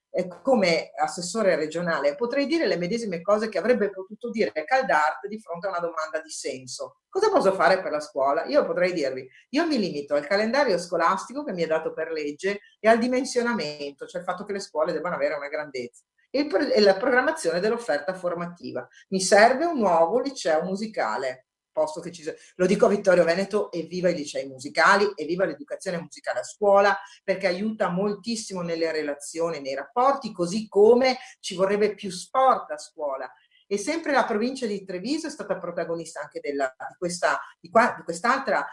Come assessore regionale potrei dire le medesime cose che avrebbe potuto dire Caldart di fronte a una domanda di senso. Cosa posso fare per la scuola? Io potrei dirvi, io mi limito al calendario scolastico che mi è dato per legge e al dimensionamento, cioè il fatto che le scuole debbano avere una grandezza, e la programmazione dell'offerta formativa. Mi serve un nuovo liceo musicale. Posto che lo dico a Vittorio Veneto, evviva i licei musicali, evviva l'educazione musicale a scuola, perché aiuta moltissimo nelle relazioni, nei rapporti, così come ci vorrebbe più sport a scuola. E sempre la provincia di Treviso è stata protagonista anche di quest'altra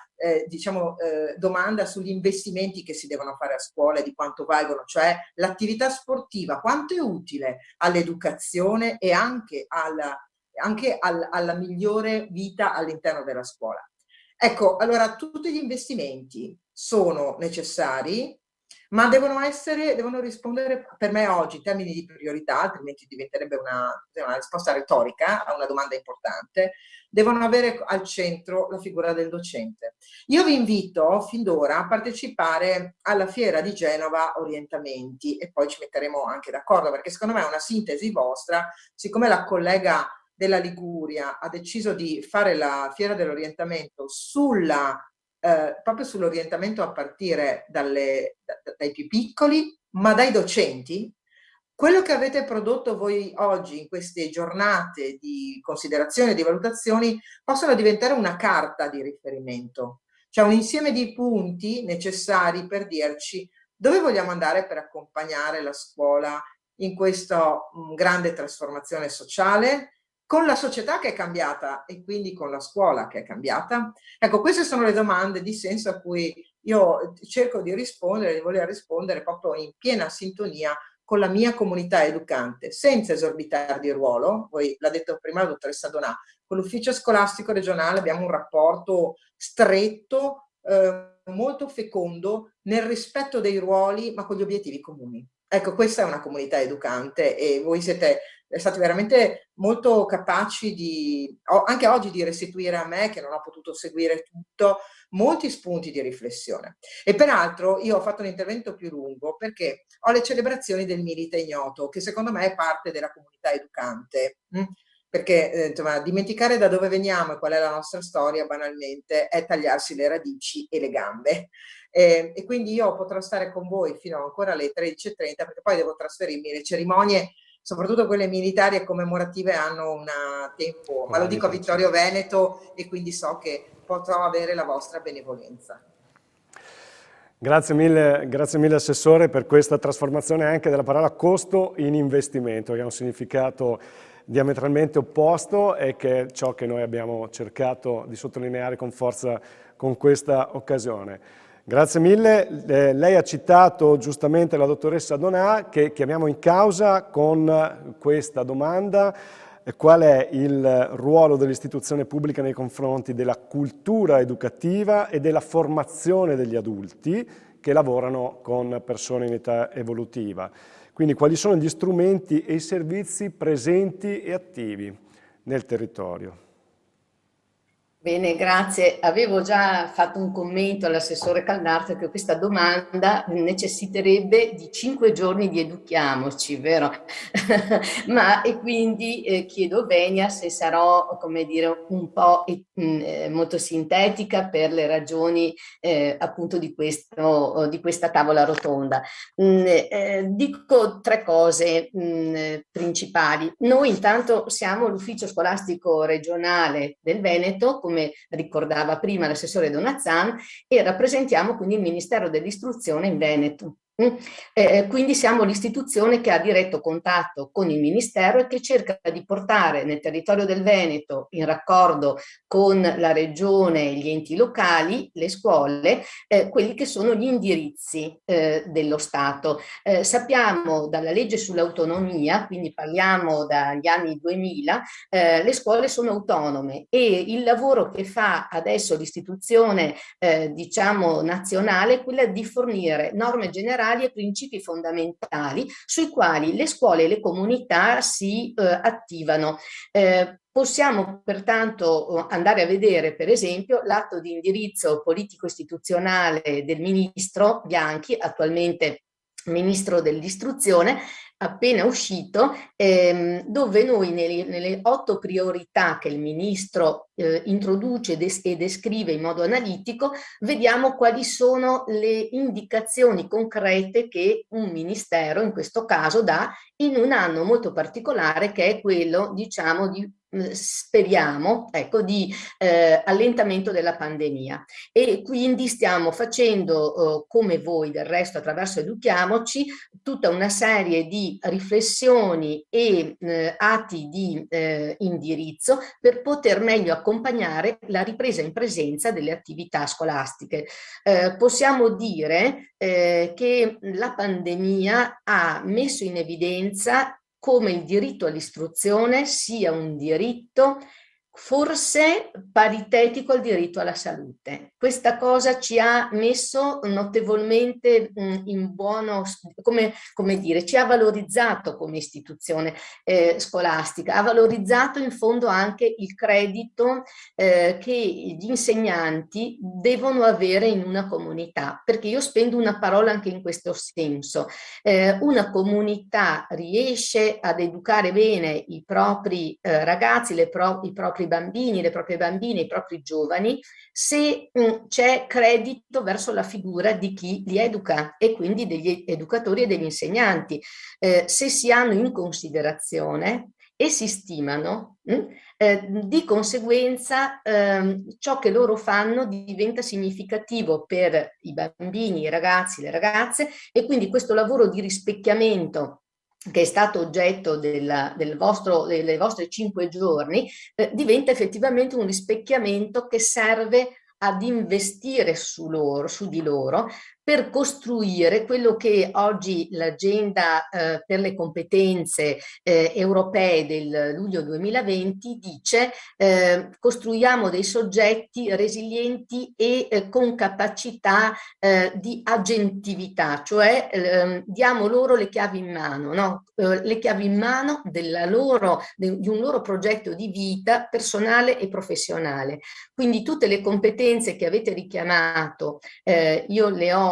domanda sugli investimenti che si devono fare a scuola e di quanto valgono, cioè l'attività sportiva, quanto è utile all'educazione e anche alla migliore vita all'interno della scuola. Ecco, allora tutti gli investimenti sono necessari, ma devono rispondere per me oggi in termini di priorità, altrimenti diventerebbe una risposta retorica a una domanda importante. Devono avere al centro la figura del docente. Io vi invito fin d'ora a partecipare alla Fiera di Genova Orientamenti e poi ci metteremo anche d'accordo, perché secondo me è una sintesi vostra, siccome la collega della Liguria ha deciso di fare la Fiera dell'Orientamento proprio sull'orientamento a partire dai più piccoli, ma dai docenti. Quello che avete prodotto voi oggi in queste giornate di considerazione e di valutazioni possono diventare una carta di riferimento, cioè un insieme di punti necessari per dirci dove vogliamo andare per accompagnare la scuola in questa grande trasformazione sociale, con la società che è cambiata e quindi con la scuola che è cambiata. Ecco, queste sono le domande di senso a cui io cerco di rispondere, di voler rispondere proprio in piena sintonia con la mia comunità educante, senza esorbitare di ruolo. Voi l'ha detto prima la dottoressa Donà, con l'ufficio scolastico regionale abbiamo un rapporto stretto, molto fecondo, nel rispetto dei ruoli, ma con gli obiettivi comuni. Ecco, questa è una comunità educante e voi siete stati veramente molto capaci anche oggi di restituire a me, che non ho potuto seguire tutto, molti spunti di riflessione. E peraltro io ho fatto un intervento più lungo perché ho le celebrazioni del Milite Ignoto, che secondo me è parte della comunità educante. Perché insomma, dimenticare da dove veniamo e qual è la nostra storia banalmente è tagliarsi le radici e le gambe. E quindi io potrò stare con voi fino ancora alle 13:30, perché poi devo trasferirmi. Le cerimonie, soprattutto quelle militari e commemorative, hanno un tempo, ma lo dico a Vittorio Veneto, e quindi so che potrò avere la vostra benevolenza. Grazie mille Assessore per questa trasformazione anche della parola costo in investimento, che ha un significato diametralmente opposto e che è ciò che noi abbiamo cercato di sottolineare con forza con questa occasione. Grazie mille. Lei ha citato giustamente la dottoressa Donà, che chiamiamo in causa con questa domanda: qual è il ruolo dell'istituzione pubblica nei confronti della cultura educativa e della formazione degli adulti che lavorano con persone in età evolutiva. Quindi quali sono gli strumenti e i servizi presenti e attivi nel territorio? Bene, grazie. Avevo già fatto un commento all'assessore Caldarte che questa domanda necessiterebbe di 5 giorni di educhiamoci, vero? E quindi chiedo venia se sarò, come dire, un po' molto sintetica per le ragioni appunto di questa tavola rotonda. Dico 3 cose principali. Noi intanto siamo l'ufficio scolastico regionale del Veneto, come ricordava prima l'assessore Donazzan, e rappresentiamo quindi il Ministero dell'Istruzione in Veneto. Quindi siamo l'istituzione che ha diretto contatto con il Ministero e che cerca di portare nel territorio del Veneto, in raccordo con la Regione e gli enti locali, le scuole, quelli che sono gli indirizzi dello Stato. Sappiamo dalla legge sull'autonomia, quindi parliamo dagli anni 2000, le scuole sono autonome e il lavoro che fa adesso l'istituzione diciamo nazionale è quella di fornire norme generali e principi fondamentali sui quali le scuole e le comunità si attivano. Possiamo pertanto andare a vedere, per esempio, l'atto di indirizzo politico-istituzionale del ministro Bianchi, attualmente ministro dell'istruzione, appena uscito, dove noi nelle 8 priorità che il ministro introduce e descrive in modo analitico, vediamo quali sono le indicazioni concrete che un ministero, in questo caso, dà in un anno molto particolare, che è quello, diciamo, speriamo, ecco, di allentamento della pandemia. E quindi stiamo facendo, come voi del resto attraverso Educhiamoci, tutta una serie di riflessioni e atti di indirizzo per poter meglio accompagnare la ripresa in presenza delle attività scolastiche. Possiamo dire che la pandemia ha messo in evidenza come il diritto all'istruzione sia un diritto forse paritetico al diritto alla salute. Questa cosa ci ha messo notevolmente in buono, come dire, ci ha valorizzato come istituzione scolastica, ha valorizzato in fondo anche il credito che gli insegnanti devono avere in una comunità, perché io spendo una parola anche in questo senso. Una comunità riesce ad educare bene i propri ragazzi, i propri bambini, le proprie bambine, i propri giovani, se c'è credito verso la figura di chi li educa e quindi degli educatori e degli insegnanti. Se si hanno in considerazione e si stimano, di conseguenza ciò che loro fanno diventa significativo per i bambini, i ragazzi, le ragazze, e quindi questo lavoro di rispecchiamento che è stato oggetto delle vostre 5 giorni, diventa effettivamente un rispecchiamento che serve ad investire su di loro, per costruire quello che oggi l'agenda per le competenze europee del luglio 2020 dice: costruiamo dei soggetti resilienti e con capacità di agentività, cioè diamo loro le chiavi in mano, no? Le chiavi in mano di un loro progetto di vita personale e professionale. Quindi tutte le competenze che avete richiamato, io le ho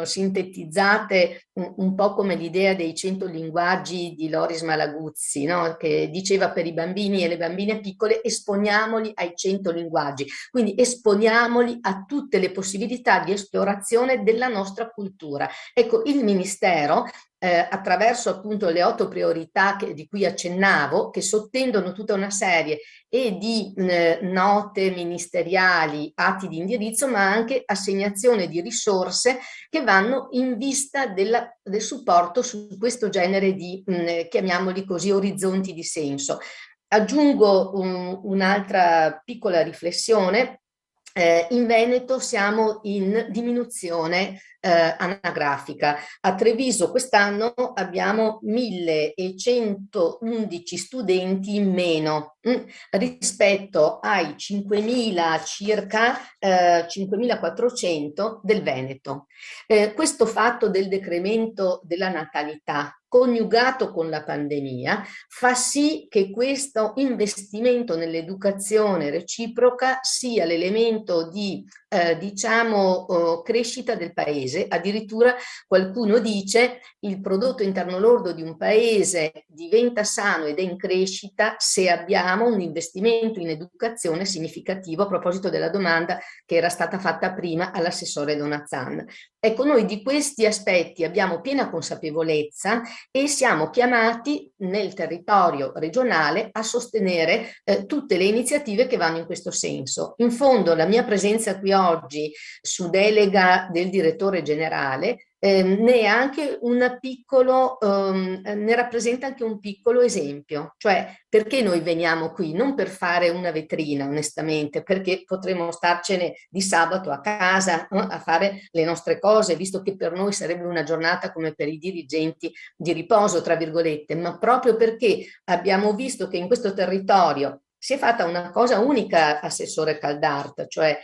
sintetizzate un po' come l'idea dei 100 linguaggi di Loris Malaguzzi, no? Che diceva per i bambini e le bambine piccole esponiamoli ai 100 linguaggi, quindi esponiamoli a tutte le possibilità di esplorazione della nostra cultura. Ecco, il Ministero attraverso appunto le 8 priorità di cui accennavo, che sottendono tutta una serie e di note ministeriali, atti di indirizzo, ma anche assegnazione di risorse che vanno in vista del supporto su questo genere di, chiamiamoli così, orizzonti di senso. Aggiungo un'altra piccola riflessione. In Veneto siamo in diminuzione anagrafica. A Treviso quest'anno abbiamo 1111 studenti in meno rispetto ai 5.000 circa 5.400 del Veneto. Questo fatto del decremento della natalità coniugato con la pandemia fa sì che questo investimento nell'educazione reciproca sia l'elemento di crescita del paese. Addirittura qualcuno dice il prodotto interno lordo di un paese diventa sano ed è in crescita se abbiamo un investimento in educazione significativo, a proposito della domanda che era stata fatta prima all'assessore Donazzan. Ecco, noi di questi aspetti abbiamo piena consapevolezza e siamo chiamati nel territorio regionale a sostenere tutte le iniziative che vanno in questo senso. In fondo la mia presenza qui oggi su delega del direttore generale ne rappresenta anche un piccolo esempio, cioè perché noi veniamo qui? Non per fare una vetrina, onestamente, perché potremmo starcene di sabato a casa a fare le nostre cose, visto che per noi sarebbe una giornata come per i dirigenti di riposo, tra virgolette, ma proprio perché abbiamo visto che in questo territorio si è fatta una cosa unica, assessore Caldart, cioè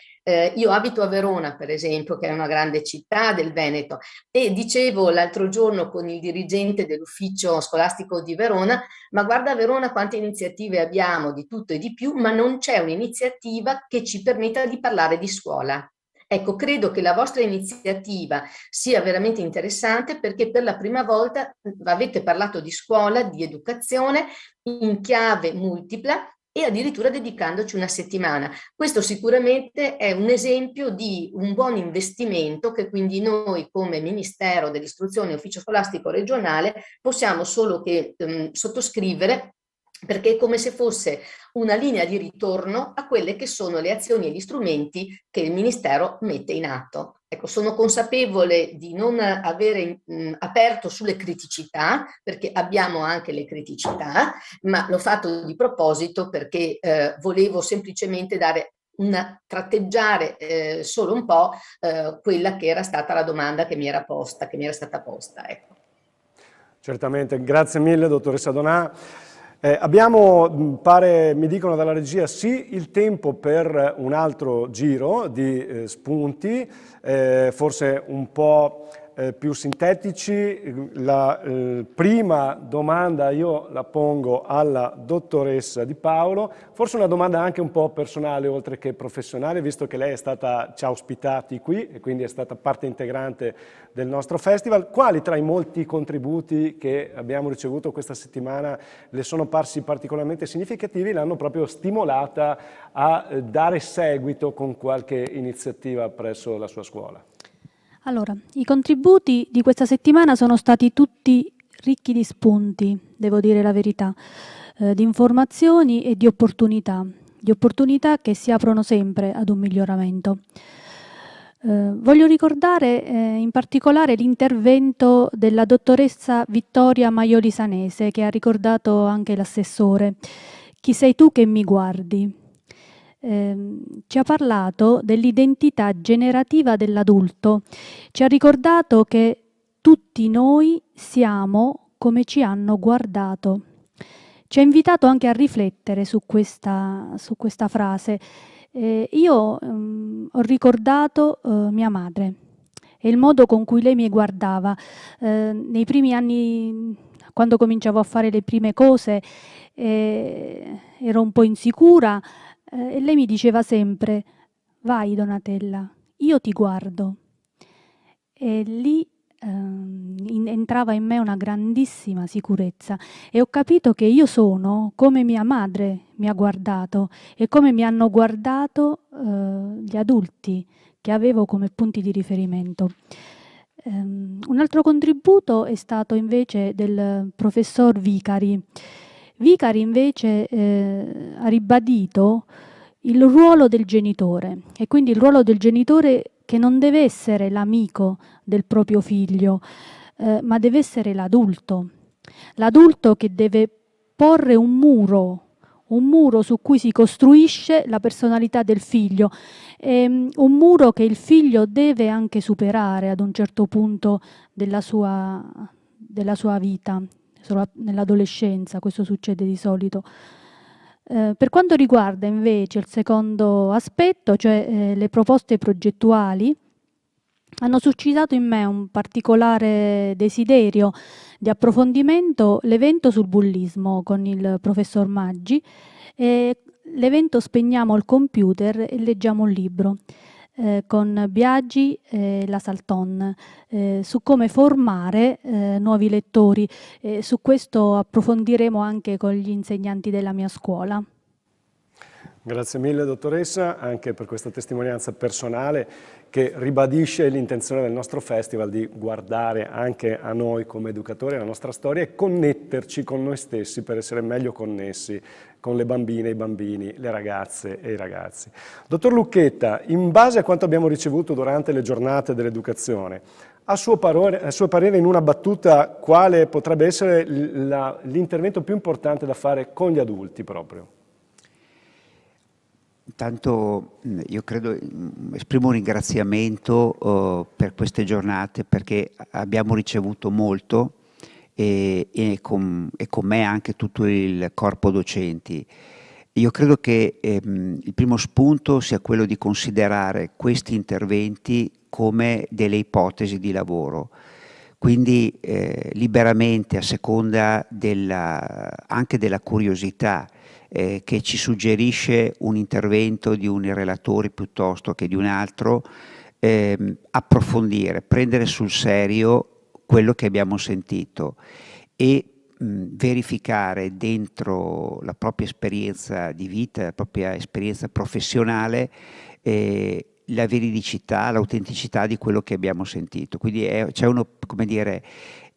io abito a Verona, per esempio, che è una grande città del Veneto, e dicevo l'altro giorno con il dirigente dell'ufficio scolastico di Verona, ma guarda a Verona quante iniziative abbiamo di tutto e di più, ma non c'è un'iniziativa che ci permetta di parlare di scuola. Ecco, credo che la vostra iniziativa sia veramente interessante perché per la prima volta avete parlato di scuola, di educazione in chiave multipla e addirittura dedicandoci una settimana. Questo sicuramente è un esempio di un buon investimento che quindi noi come Ministero dell'Istruzione e Ufficio Scolastico Regionale possiamo solo che sottoscrivere, perché è come se fosse una linea di ritorno a quelle che sono le azioni e gli strumenti che il Ministero mette in atto. Ecco, sono consapevole di non avere aperto sulle criticità, perché abbiamo anche le criticità, ma l'ho fatto di proposito perché volevo semplicemente tratteggiare solo un po' quella che era stata la domanda che mi era stata posta. Ecco. Certamente, grazie mille dottoressa Donà. Abbiamo, mi dicono dalla regia, sì, il tempo per un altro giro di spunti, forse un po' più sintetici. La prima domanda io la pongo alla dottoressa Di Paolo, forse una domanda anche un po' personale oltre che professionale, visto che lei ci ha ospitati qui e quindi è stata parte integrante del nostro festival. Quali tra i molti contributi che abbiamo ricevuto questa settimana le sono parsi particolarmente significativi, l'hanno proprio stimolata a dare seguito con qualche iniziativa presso la sua scuola? Allora, i contributi di questa settimana sono stati tutti ricchi di spunti, devo dire la verità, di informazioni e di opportunità che si aprono sempre ad un miglioramento. Voglio ricordare in particolare l'intervento della dottoressa Vittoria Maioli Sanese, che ha ricordato anche l'assessore. Chi sei tu che mi guardi? Ci ha parlato dell'identità generativa dell'adulto, ci ha ricordato che tutti noi siamo come ci hanno guardato. Ci ha invitato anche a riflettere su questa frase. Io ho ricordato mia madre e il modo con cui lei mi guardava. Nei primi anni, quando cominciavo a fare le prime cose, ero un po' insicura, e lei mi diceva sempre: vai Donatella, io ti guardo. E lì entrava in me una grandissima sicurezza e ho capito che io sono come mia madre mi ha guardato e come mi hanno guardato gli adulti che avevo come punti di riferimento. Un altro contributo è stato invece del professor Vicari. Vicari invece ha ribadito il ruolo del genitore e quindi il ruolo del genitore che non deve essere l'amico del proprio figlio, ma deve essere l'adulto che deve porre un muro su cui si costruisce la personalità del figlio, un muro che il figlio deve anche superare ad un certo punto della sua vita, nell'adolescenza. Questo succede di solito. Per quanto riguarda invece il secondo aspetto, cioè le proposte progettuali, hanno suscitato in me un particolare desiderio di approfondimento l'evento sul bullismo con il professor Maggi e l'evento Spegniamo il computer e leggiamo un libro con Biagi e la Salton su come formare nuovi lettori. Su questo approfondiremo anche con gli insegnanti della mia scuola. Grazie mille dottoressa anche per questa testimonianza personale che ribadisce l'intenzione del nostro festival di guardare anche a noi come educatori, alla nostra storia e connetterci con noi stessi per essere meglio connessi con le bambine, i bambini, le ragazze e i ragazzi. Dottor Lucchetta, in base a quanto abbiamo ricevuto durante le giornate dell'educazione, a suo parere in una battuta quale potrebbe essere l'intervento più importante da fare con gli adulti proprio? Intanto io credo, esprimo un ringraziamento per queste giornate perché abbiamo ricevuto molto e con me anche tutto il corpo docenti. Io credo che il primo spunto sia quello di considerare questi interventi come delle ipotesi di lavoro, quindi liberamente a seconda anche della curiosità che ci suggerisce un intervento di un relatore piuttosto che di un altro, approfondire, prendere sul serio quello che abbiamo sentito e verificare dentro la propria esperienza di vita, la propria esperienza professionale, la veridicità, l'autenticità di quello che abbiamo sentito. Quindi c'è come dire,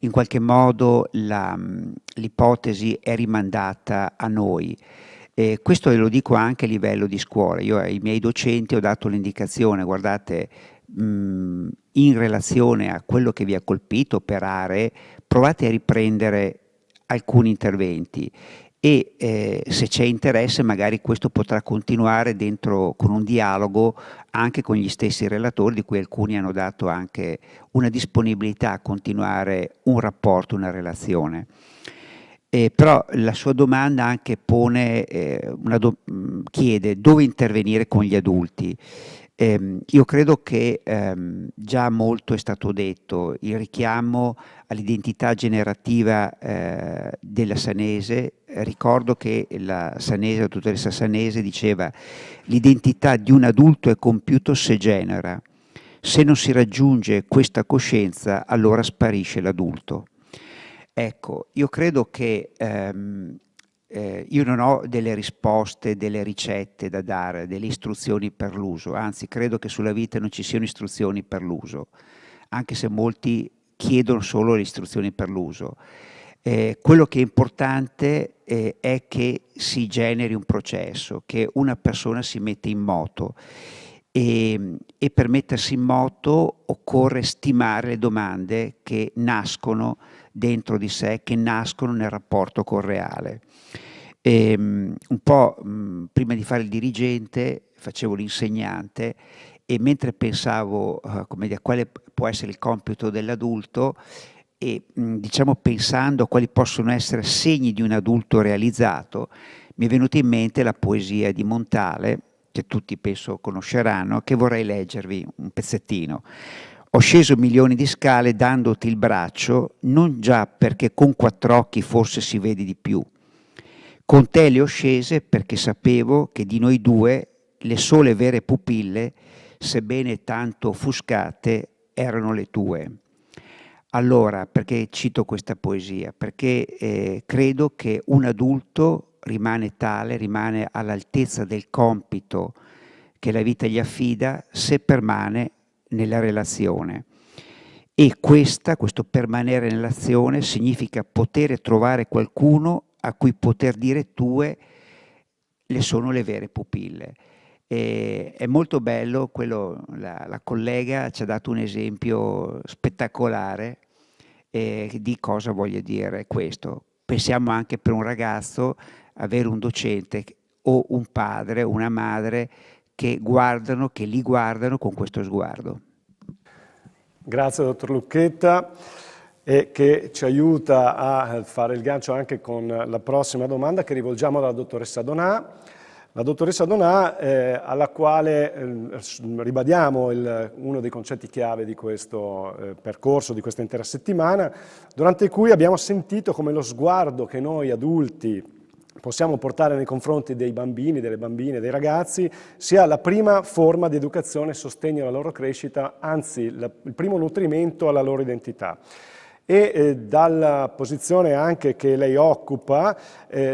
in qualche modo l'ipotesi è rimandata a noi. Questo lo dico anche a livello di scuola. Io ai miei docenti ho dato l'indicazione, guardate, in relazione a quello che vi ha colpito per aree, provate a riprendere alcuni interventi e se c'è interesse magari questo potrà continuare dentro con un dialogo anche con gli stessi relatori, di cui alcuni hanno dato anche una disponibilità a continuare un rapporto, una relazione. Però la sua domanda anche pone, chiede dove intervenire con gli adulti. Io credo che già molto è stato detto, il richiamo all'identità generativa della Sanese. Ricordo che la dottoressa Sanese diceva: l'identità di un adulto è compiuto se genera, se non si raggiunge questa coscienza allora sparisce l'adulto. Ecco, io credo che io non ho delle risposte, delle ricette da dare, delle istruzioni per l'uso, anzi credo che sulla vita non ci siano istruzioni per l'uso, anche se molti chiedono solo le istruzioni per l'uso. Quello che è importante è che si generi un processo, che una persona si mette in moto e per mettersi in moto occorre stimare le domande che nascono dentro di sé, che nascono nel rapporto col reale. Un po' prima di fare il dirigente facevo l'insegnante e mentre pensavo come dire, quale può essere il compito dell'adulto e diciamo pensando a quali possono essere segni di un adulto realizzato, mi è venuta in mente la poesia di Montale, che tutti penso conosceranno, che vorrei leggervi un pezzettino. Ho sceso milioni di scale dandoti il braccio, non già perché con 4 occhi forse si vede di più. Con te le ho scese perché sapevo che di noi due le sole vere pupille, sebbene tanto offuscate, erano le tue. Allora, perché cito questa poesia? Perché credo che un adulto rimane tale, rimane all'altezza del compito che la vita gli affida se permane nella relazione. E questo permanere nell'azione significa poter trovare qualcuno a cui poter dire tue le sono le vere pupille. È molto bello quello, la collega ci ha dato un esempio spettacolare di cosa voglia dire questo. Pensiamo anche per un ragazzo avere un docente o un padre o una madre che li guardano con questo sguardo. Grazie dottor Lucchetta, e che ci aiuta a fare il gancio anche con la prossima domanda che rivolgiamo alla dottoressa Donà. La dottoressa Donà, alla quale ribadiamo uno dei concetti chiave di questo percorso, di questa intera settimana, durante cui abbiamo sentito come lo sguardo che noi adulti possiamo portare nei confronti dei bambini, delle bambine, dei ragazzi, sia la prima forma di educazione e sostegno alla loro crescita, anzi il primo nutrimento alla loro identità. E dalla posizione anche che lei occupa,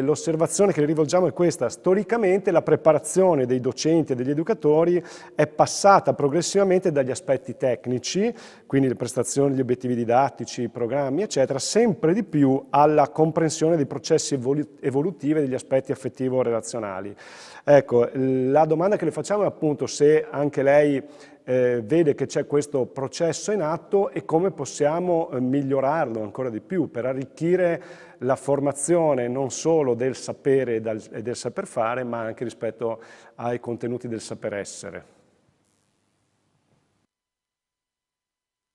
l'osservazione che le rivolgiamo è questa: storicamente la preparazione dei docenti e degli educatori è passata progressivamente dagli aspetti tecnici, quindi le prestazioni, gli obiettivi didattici, i programmi, eccetera, sempre di più alla comprensione dei processi evolutivi e degli aspetti affettivo-relazionali. Ecco, la domanda che le facciamo è appunto se anche lei vede che c'è questo processo in atto e come possiamo migliorarlo ancora di più per arricchire la formazione non solo del sapere e del saper fare, ma anche rispetto ai contenuti del saper essere.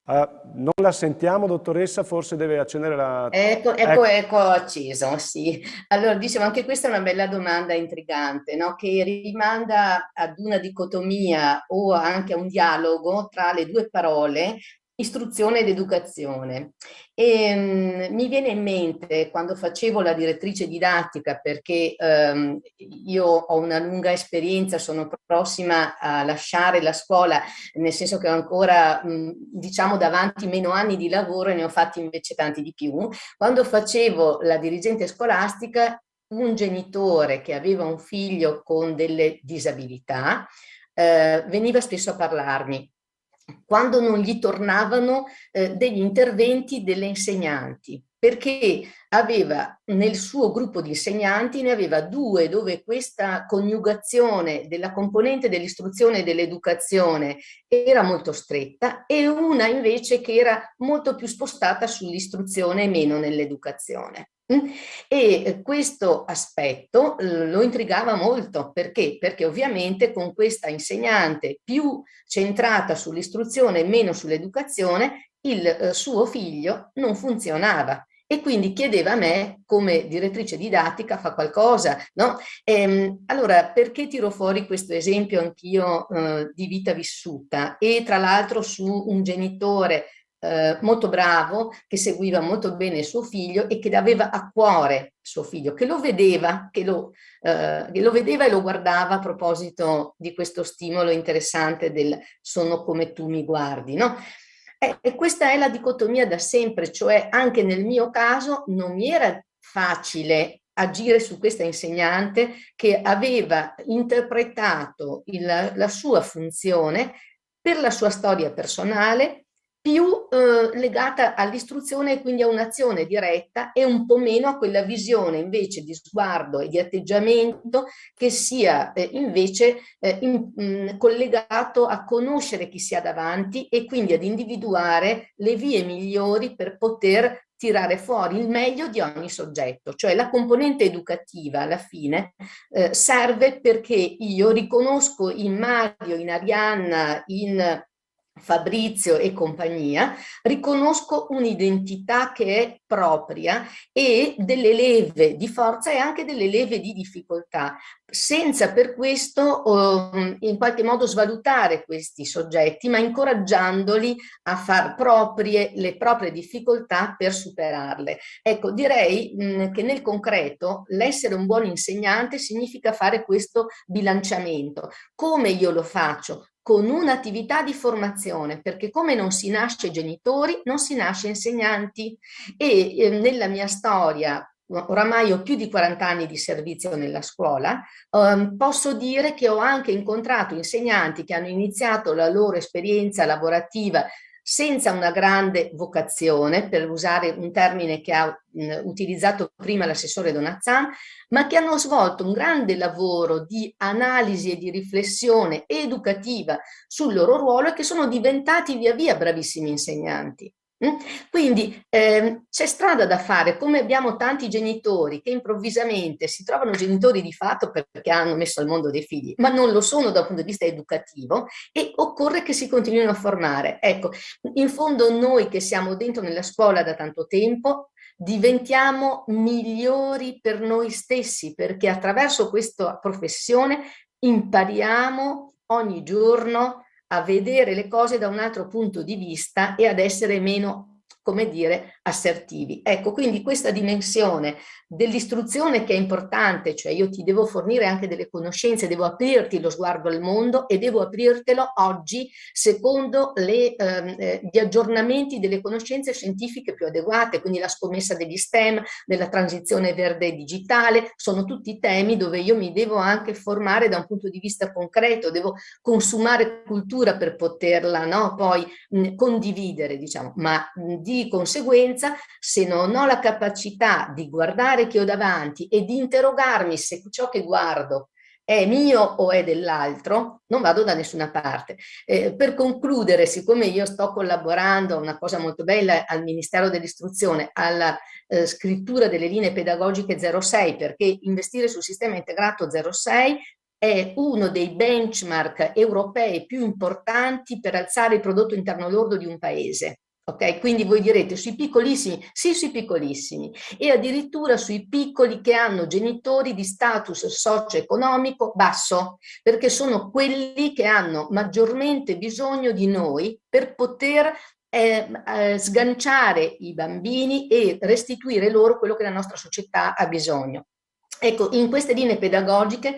Non la sentiamo, dottoressa, forse deve accendere la... Ecco, acceso, sì. Allora, dicevo, anche questa è una bella domanda intrigante, no? Che rimanda ad una dicotomia o anche a un dialogo tra le due parole istruzione ed educazione. E mi viene in mente quando facevo la direttrice didattica, perché io ho una lunga esperienza, sono prossima a lasciare la scuola, nel senso che ho ancora diciamo davanti meno anni di lavoro e ne ho fatti invece tanti di più. Quando facevo la dirigente scolastica, un genitore che aveva un figlio con delle disabilità veniva spesso a parlarmi quando non gli tornavano degli interventi delle insegnanti, perché aveva nel suo gruppo di insegnanti, ne aveva due dove questa coniugazione della componente dell'istruzione e dell'educazione era molto stretta e una invece che era molto più spostata sull'istruzione e meno nell'educazione. E questo aspetto lo intrigava molto, perché? Perché ovviamente con questa insegnante più centrata sull'istruzione e meno sull'educazione, il suo figlio non funzionava. E quindi chiedeva a me, come direttrice didattica, fa qualcosa, no? Allora, perché tiro fuori questo esempio anch'io di vita vissuta? E tra l'altro su un genitore molto bravo, che seguiva molto bene suo figlio e che aveva a cuore suo figlio, che lo vedeva, che lo vedeva e lo guardava a proposito di questo stimolo interessante del sono come tu mi guardi, no? E questa è la dicotomia da sempre, cioè anche nel mio caso non mi era facile agire su questa insegnante che aveva interpretato la sua funzione per la sua storia personale, più legata all'istruzione e quindi a un'azione diretta e un po' meno a quella visione invece di sguardo e di atteggiamento che sia invece collegato a conoscere chi si ha davanti e quindi ad individuare le vie migliori per poter tirare fuori il meglio di ogni soggetto, cioè la componente educativa alla fine serve perché io riconosco in Mario, in Arianna, in Fabrizio e compagnia, riconosco un'identità che è propria e delle leve di forza e anche delle leve di difficoltà, senza per questo in qualche modo svalutare questi soggetti, ma incoraggiandoli a far proprie le proprie difficoltà per superarle. Ecco, direi che nel concreto l'essere un buon insegnante significa fare questo bilanciamento. Come io lo faccio? con un'attività di formazione, perché come non si nasce genitori, non si nasce insegnanti. E nella mia storia, oramai ho più di 40 anni di servizio nella scuola, posso dire che ho anche incontrato insegnanti che hanno iniziato la loro esperienza lavorativa senza una grande vocazione, per usare un termine che ha utilizzato prima l'assessore Donazzan, ma che hanno svolto un grande lavoro di analisi e di riflessione educativa sul loro ruolo e che sono diventati via via bravissimi insegnanti. Quindi c'è strada da fare, come abbiamo tanti genitori che improvvisamente si trovano genitori di fatto perché hanno messo al mondo dei figli, ma non lo sono dal punto di vista educativo, e occorre che si continuino a formare. Ecco, in fondo noi che siamo dentro nella scuola da tanto tempo diventiamo migliori per noi stessi, perché attraverso questa professione impariamo ogni giorno a vedere le cose da un altro punto di vista e ad essere meno, come dire, assertivi. Ecco, quindi questa dimensione dell'istruzione che è importante, cioè io ti devo fornire anche delle conoscenze, devo aprirti lo sguardo al mondo e devo aprirtelo oggi secondo gli aggiornamenti delle conoscenze scientifiche più adeguate, quindi la scommessa degli STEM, della transizione verde e digitale, sono tutti temi dove io mi devo anche formare da un punto di vista concreto, devo consumare cultura per poterla, no, poi condividere, diciamo, ma di conseguenza se non ho la capacità di guardare che ho davanti e di interrogarmi se ciò che guardo è mio o è dell'altro, non vado da nessuna parte. Per concludere, siccome io sto collaborando, una cosa molto bella, al Ministero dell'Istruzione, alla scrittura delle linee pedagogiche 06, perché investire sul sistema integrato 06 è uno dei benchmark europei più importanti per alzare il prodotto interno lordo di un paese. Ok, quindi voi direte sui piccolissimi, sì, sui piccolissimi, e addirittura sui piccoli che hanno genitori di status socio-economico basso, perché sono quelli che hanno maggiormente bisogno di noi per poter sganciare i bambini e restituire loro quello che la nostra società ha bisogno. Ecco, in queste linee pedagogiche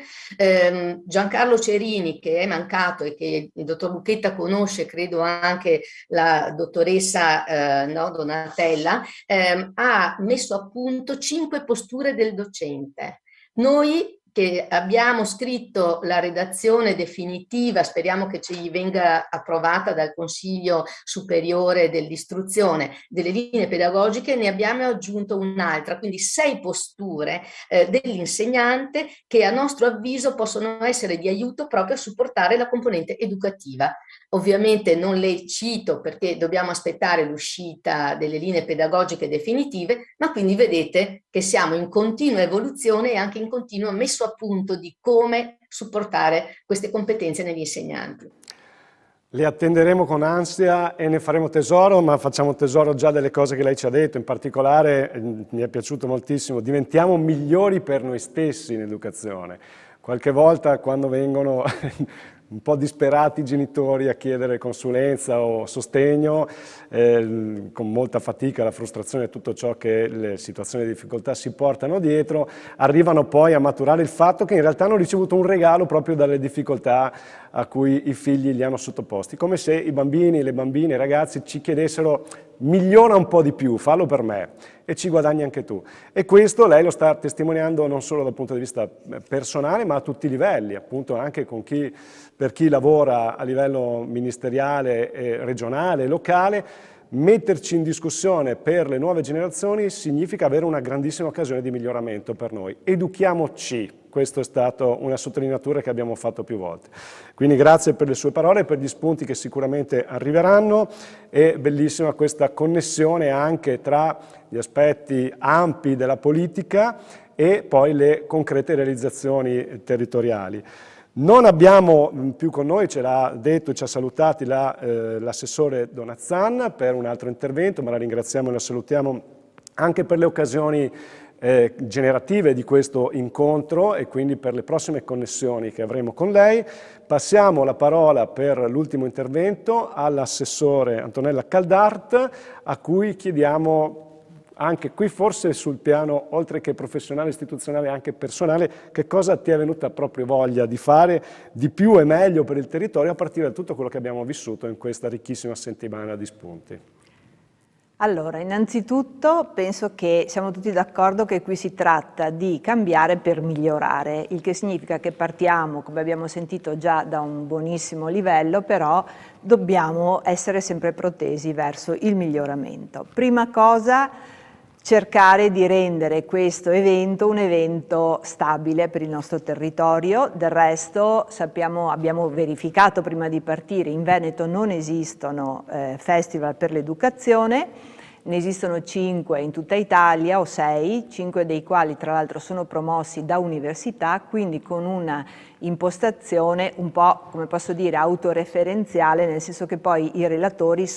Giancarlo Cerini, che è mancato e che il dottor Lucchetta conosce, credo anche la dottoressa Donatella, ha messo a punto 5 posture del docente. Noi che abbiamo scritto la redazione definitiva, speriamo che ci venga approvata dal Consiglio Superiore dell'Istruzione, delle linee pedagogiche, ne abbiamo aggiunto un'altra, quindi 6 posture dell'insegnante che a nostro avviso possono essere di aiuto proprio a supportare la componente educativa. Ovviamente non le cito perché dobbiamo aspettare l'uscita delle linee pedagogiche definitive, ma quindi vedete che siamo in continua evoluzione e anche in continuo messo a punto di come supportare queste competenze negli insegnanti. Le attenderemo con ansia e ne faremo tesoro, ma facciamo tesoro già delle cose che lei ci ha detto. In particolare mi è piaciuto moltissimo, diventiamo migliori per noi stessi in educazione. Qualche volta quando vengono un po' disperati i genitori a chiedere consulenza o sostegno, con molta fatica, la frustrazione e tutto ciò che le situazioni di difficoltà si portano dietro, arrivano poi a maturare il fatto che in realtà hanno ricevuto un regalo proprio dalle difficoltà a cui i figli li hanno sottoposti, come se i bambini, le bambine, i ragazzi ci chiedessero migliora un po' di più, fallo per me e ci guadagni anche tu. E questo lei lo sta testimoniando non solo dal punto di vista personale, ma a tutti i livelli, appunto anche con per chi lavora a livello ministeriale, regionale, locale. Metterci in discussione per le nuove generazioni significa avere una grandissima occasione di miglioramento per noi. Educhiamoci. Questa è stata una sottolineatura che abbiamo fatto più volte. Quindi grazie per le sue parole e per gli spunti che sicuramente arriveranno. È bellissima questa connessione anche tra gli aspetti ampi della politica e poi le concrete realizzazioni territoriali. Non abbiamo più con noi, ce l'ha detto e ci ha salutati l'assessore Donazzan per un altro intervento, ma la ringraziamo e la salutiamo anche per le occasioni generative di questo incontro e quindi per le prossime connessioni che avremo con lei. Passiamo la parola per l'ultimo intervento all'assessore Antonella Caldart, a cui chiediamo Anche qui forse sul piano, oltre che professionale, istituzionale, anche personale, che cosa ti è venuta proprio voglia di fare di più e meglio per il territorio a partire da tutto quello che abbiamo vissuto in questa ricchissima settimana di spunti? Allora, innanzitutto penso che siamo tutti d'accordo che qui si tratta di cambiare per migliorare, il che significa che partiamo, come abbiamo sentito già, da un buonissimo livello, però dobbiamo essere sempre protesi verso il miglioramento. Prima cosa, cercare di rendere questo evento un evento stabile per il nostro territorio. Del resto sappiamo, abbiamo verificato prima di partire, in Veneto non esistono festival per l'educazione, ne esistono 5 in tutta Italia o 6, 5 dei quali tra l'altro sono promossi da università, quindi con una impostazione un po', come posso dire, autoreferenziale, nel senso che poi i relatori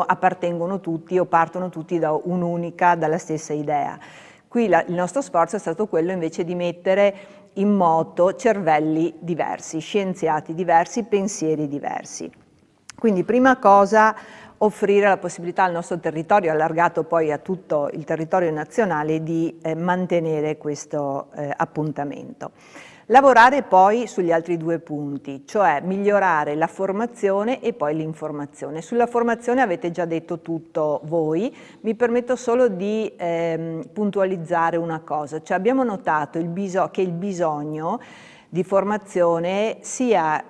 appartengono tutti o partono tutti da un'unica, dalla stessa idea. Qui il nostro sforzo è stato quello invece di mettere in moto cervelli diversi, scienziati diversi, pensieri diversi. Quindi prima cosa, offrire la possibilità al nostro territorio, allargato poi a tutto il territorio nazionale, di mantenere questo appuntamento. Lavorare poi sugli altri 2 punti, cioè migliorare la formazione e poi l'informazione. Sulla formazione avete già detto tutto voi, mi permetto solo di puntualizzare una cosa, cioè abbiamo notato che il bisogno di formazione sia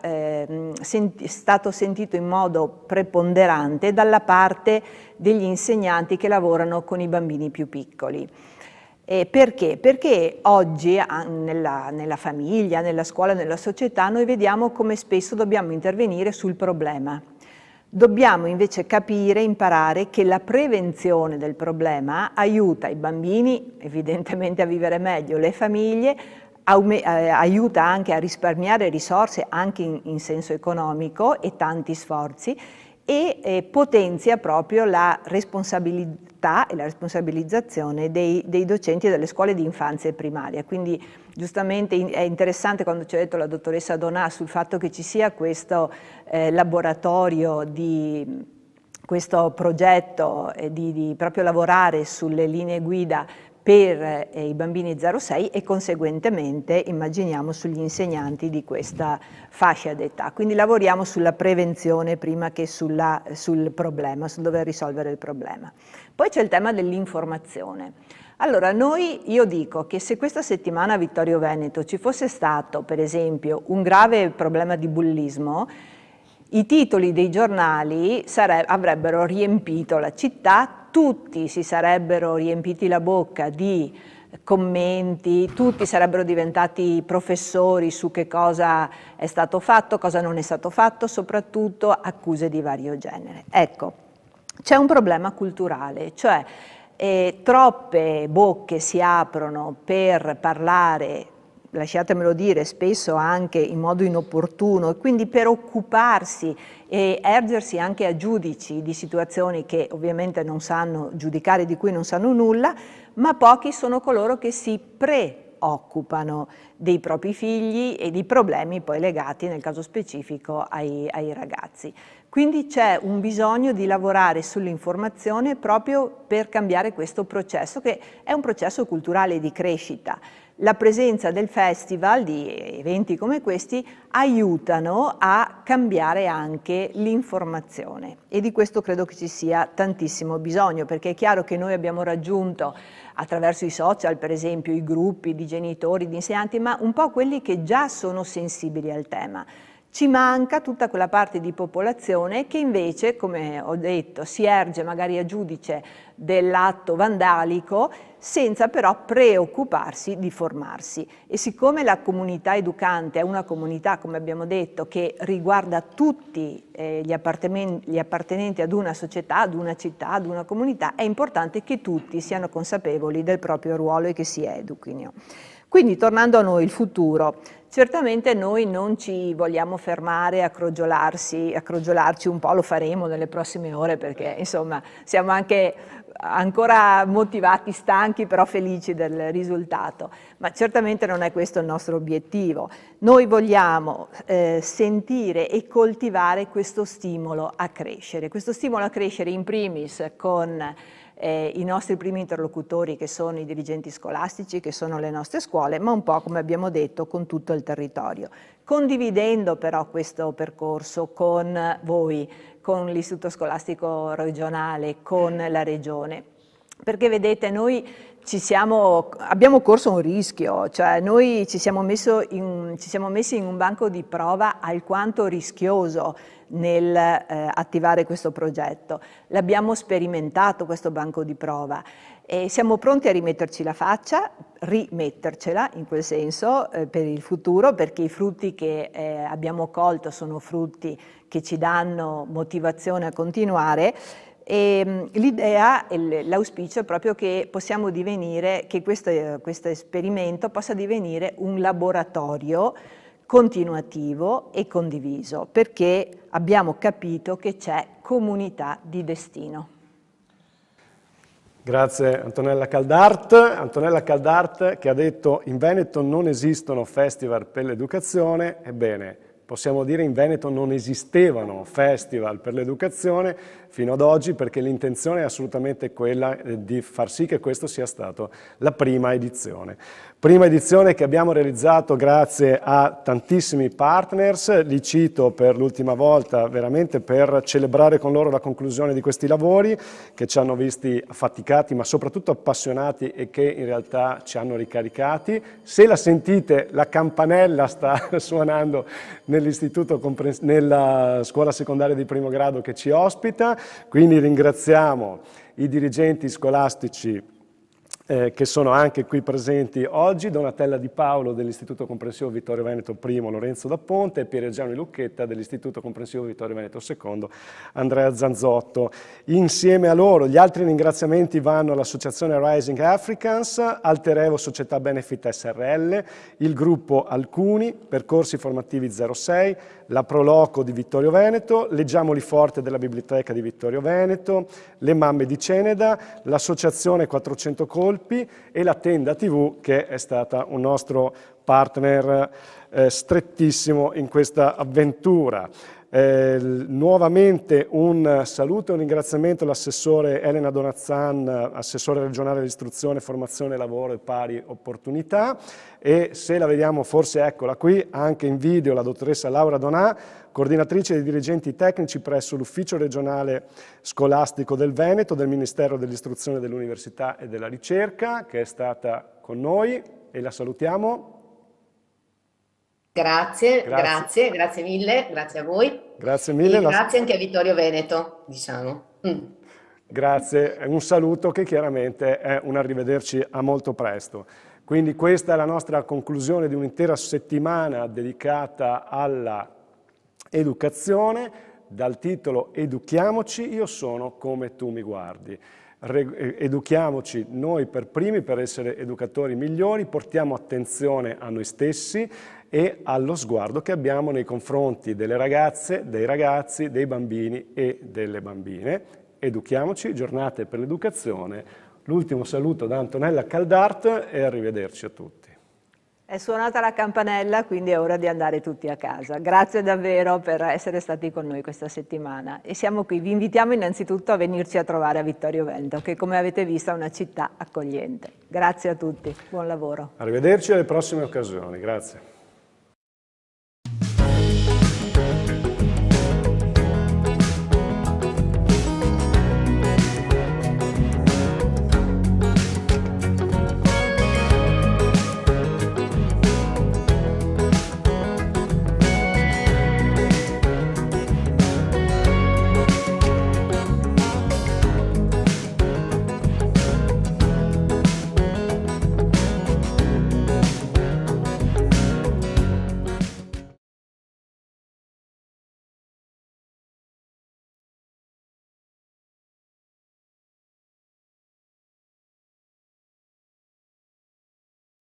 stato sentito in modo preponderante dalla parte degli insegnanti che lavorano con i bambini più piccoli. Perché? Perché oggi nella famiglia, nella scuola, nella società noi vediamo come spesso dobbiamo intervenire sul problema. Dobbiamo invece capire, imparare che la prevenzione del problema aiuta i bambini evidentemente a vivere meglio, le famiglie, aiuta anche a risparmiare risorse anche in senso economico e tanti sforzi, e potenzia proprio la responsabilità e la responsabilizzazione dei docenti delle scuole di infanzia e primaria. Quindi giustamente è interessante quando ci ha detto la dottoressa Donà sul fatto che ci sia questo laboratorio, questo progetto di proprio lavorare sulle linee guida per i bambini 0-6 e conseguentemente immaginiamo sugli insegnanti di questa fascia d'età. Quindi lavoriamo sulla prevenzione prima che sul problema, sul dover risolvere il problema. Poi c'è il tema dell'informazione. Allora io dico che se questa settimana a Vittorio Veneto ci fosse stato per esempio un grave problema di bullismo, i titoli dei giornali avrebbero riempito la città, tutti si sarebbero riempiti la bocca di commenti, tutti sarebbero diventati professori su che cosa è stato fatto, cosa non è stato fatto, soprattutto accuse di vario genere. Ecco, c'è un problema culturale, cioè troppe bocche si aprono per parlare, lasciatemelo dire, spesso anche in modo inopportuno, e quindi per occuparsi e ergersi anche a giudici di situazioni che ovviamente non sanno giudicare, di cui non sanno nulla, ma pochi sono coloro che si preoccupano dei propri figli e di problemi poi legati, nel caso specifico, ai ragazzi. Quindi c'è un bisogno di lavorare sull'informazione proprio per cambiare questo processo, che è un processo culturale di crescita. La presenza del festival, di eventi come questi, aiutano a cambiare anche l'informazione e di questo credo che ci sia tantissimo bisogno, perché è chiaro che noi abbiamo raggiunto attraverso i social, per esempio, i gruppi di genitori, di insegnanti, ma un po' quelli che già sono sensibili al tema. Ci manca tutta quella parte di popolazione che invece, come ho detto, si erge magari a giudice dell'atto vandalico senza però preoccuparsi di formarsi. E siccome la comunità educante è una comunità, come abbiamo detto, che riguarda tutti gli appartenenti ad una società, ad una città, ad una comunità, è importante che tutti siano consapevoli del proprio ruolo e che si educhino. Quindi, tornando a noi, il futuro. Certamente noi non ci vogliamo fermare a crogiolarci un po', lo faremo nelle prossime ore perché insomma siamo anche ancora motivati, stanchi, però felici del risultato, ma certamente non è questo il nostro obiettivo. Noi vogliamo sentire e coltivare questo stimolo a crescere in primis con i nostri primi interlocutori, che sono i dirigenti scolastici, che sono le nostre scuole, ma un po', come abbiamo detto, con tutto il territorio. Condividendo però questo percorso con voi, con l'Istituto Scolastico Regionale, con la Regione. Perché vedete, noi abbiamo corso un rischio, cioè noi ci siamo messi in un banco di prova alquanto rischioso nel attivare questo progetto. L'abbiamo sperimentato questo banco di prova e siamo pronti a rimetterci la faccia, rimettercela in quel senso per il futuro, perché i frutti che abbiamo colto sono frutti che ci danno motivazione a continuare. E l'idea e l'auspicio è proprio che possiamo divenire, che questo esperimento possa divenire un laboratorio continuativo e condiviso, perché abbiamo capito che c'è comunità di destino. Grazie Antonella Caldart. Antonella Caldart che ha detto: in Veneto non esistono festival per l'educazione. Ebbene, possiamo dire in Veneto non esistevano festival per l'educazione fino ad oggi, perché l'intenzione è assolutamente quella di far sì che questo sia stato la prima edizione. Prima edizione che abbiamo realizzato grazie a tantissimi partners, li cito per l'ultima volta veramente per celebrare con loro la conclusione di questi lavori che ci hanno visti affaticati ma soprattutto appassionati e che in realtà ci hanno ricaricati. Se la sentite, la campanella sta suonando nella scuola secondaria di primo grado che ci ospita, quindi ringraziamo i dirigenti scolastici che sono anche qui presenti oggi, Donatella Di Paolo dell'Istituto Comprensivo Vittorio Veneto I, Lorenzo da Ponte, e Piergiano Lucchetta dell'Istituto Comprensivo Vittorio Veneto II, Andrea Zanzotto. Insieme a loro gli altri ringraziamenti vanno all'Associazione Rising Africans, Alter Evo Società Benefit SRL, il gruppo Alcuni, Percorsi Formativi 06, la Proloco di Vittorio Veneto, Leggiamoli Forte della Biblioteca di Vittorio Veneto, le Mamme di Ceneda, l'Associazione 400 Colpi e la Tenda TV, che è stata un nostro partner strettissimo in questa avventura. Nuovamente un saluto e un ringraziamento all'assessore Elena Donazzan, assessore regionale dell'istruzione, formazione, lavoro e pari opportunità, e se la vediamo forse eccola qui anche in video la dottoressa Laura Donà, coordinatrice dei dirigenti tecnici presso l'Ufficio regionale scolastico del Veneto del Ministero dell'Istruzione, dell'Università e della Ricerca, che è stata con noi e la salutiamo. Grazie mille, grazie a voi. Grazie mille. E grazie anche a Vittorio Veneto, diciamo. Grazie, un saluto che chiaramente è un arrivederci a molto presto. Quindi questa è la nostra conclusione di un'intera settimana dedicata alla educazione, dal titolo Educhiamoci, io sono come tu mi guardi. Educhiamoci noi per primi per essere educatori migliori, portiamo attenzione a noi stessi e allo sguardo che abbiamo nei confronti delle ragazze, dei ragazzi, dei bambini e delle bambine. Educhiamoci, giornate per l'educazione. L'ultimo saluto da Antonella Caldart e arrivederci a tutti. È suonata la campanella, quindi è ora di andare tutti a casa. Grazie davvero per essere stati con noi questa settimana e siamo qui. Vi invitiamo innanzitutto a venirci a trovare a Vittorio Veneto, che come avete visto è una città accogliente. Grazie a tutti, buon lavoro. Arrivederci alle prossime occasioni, grazie.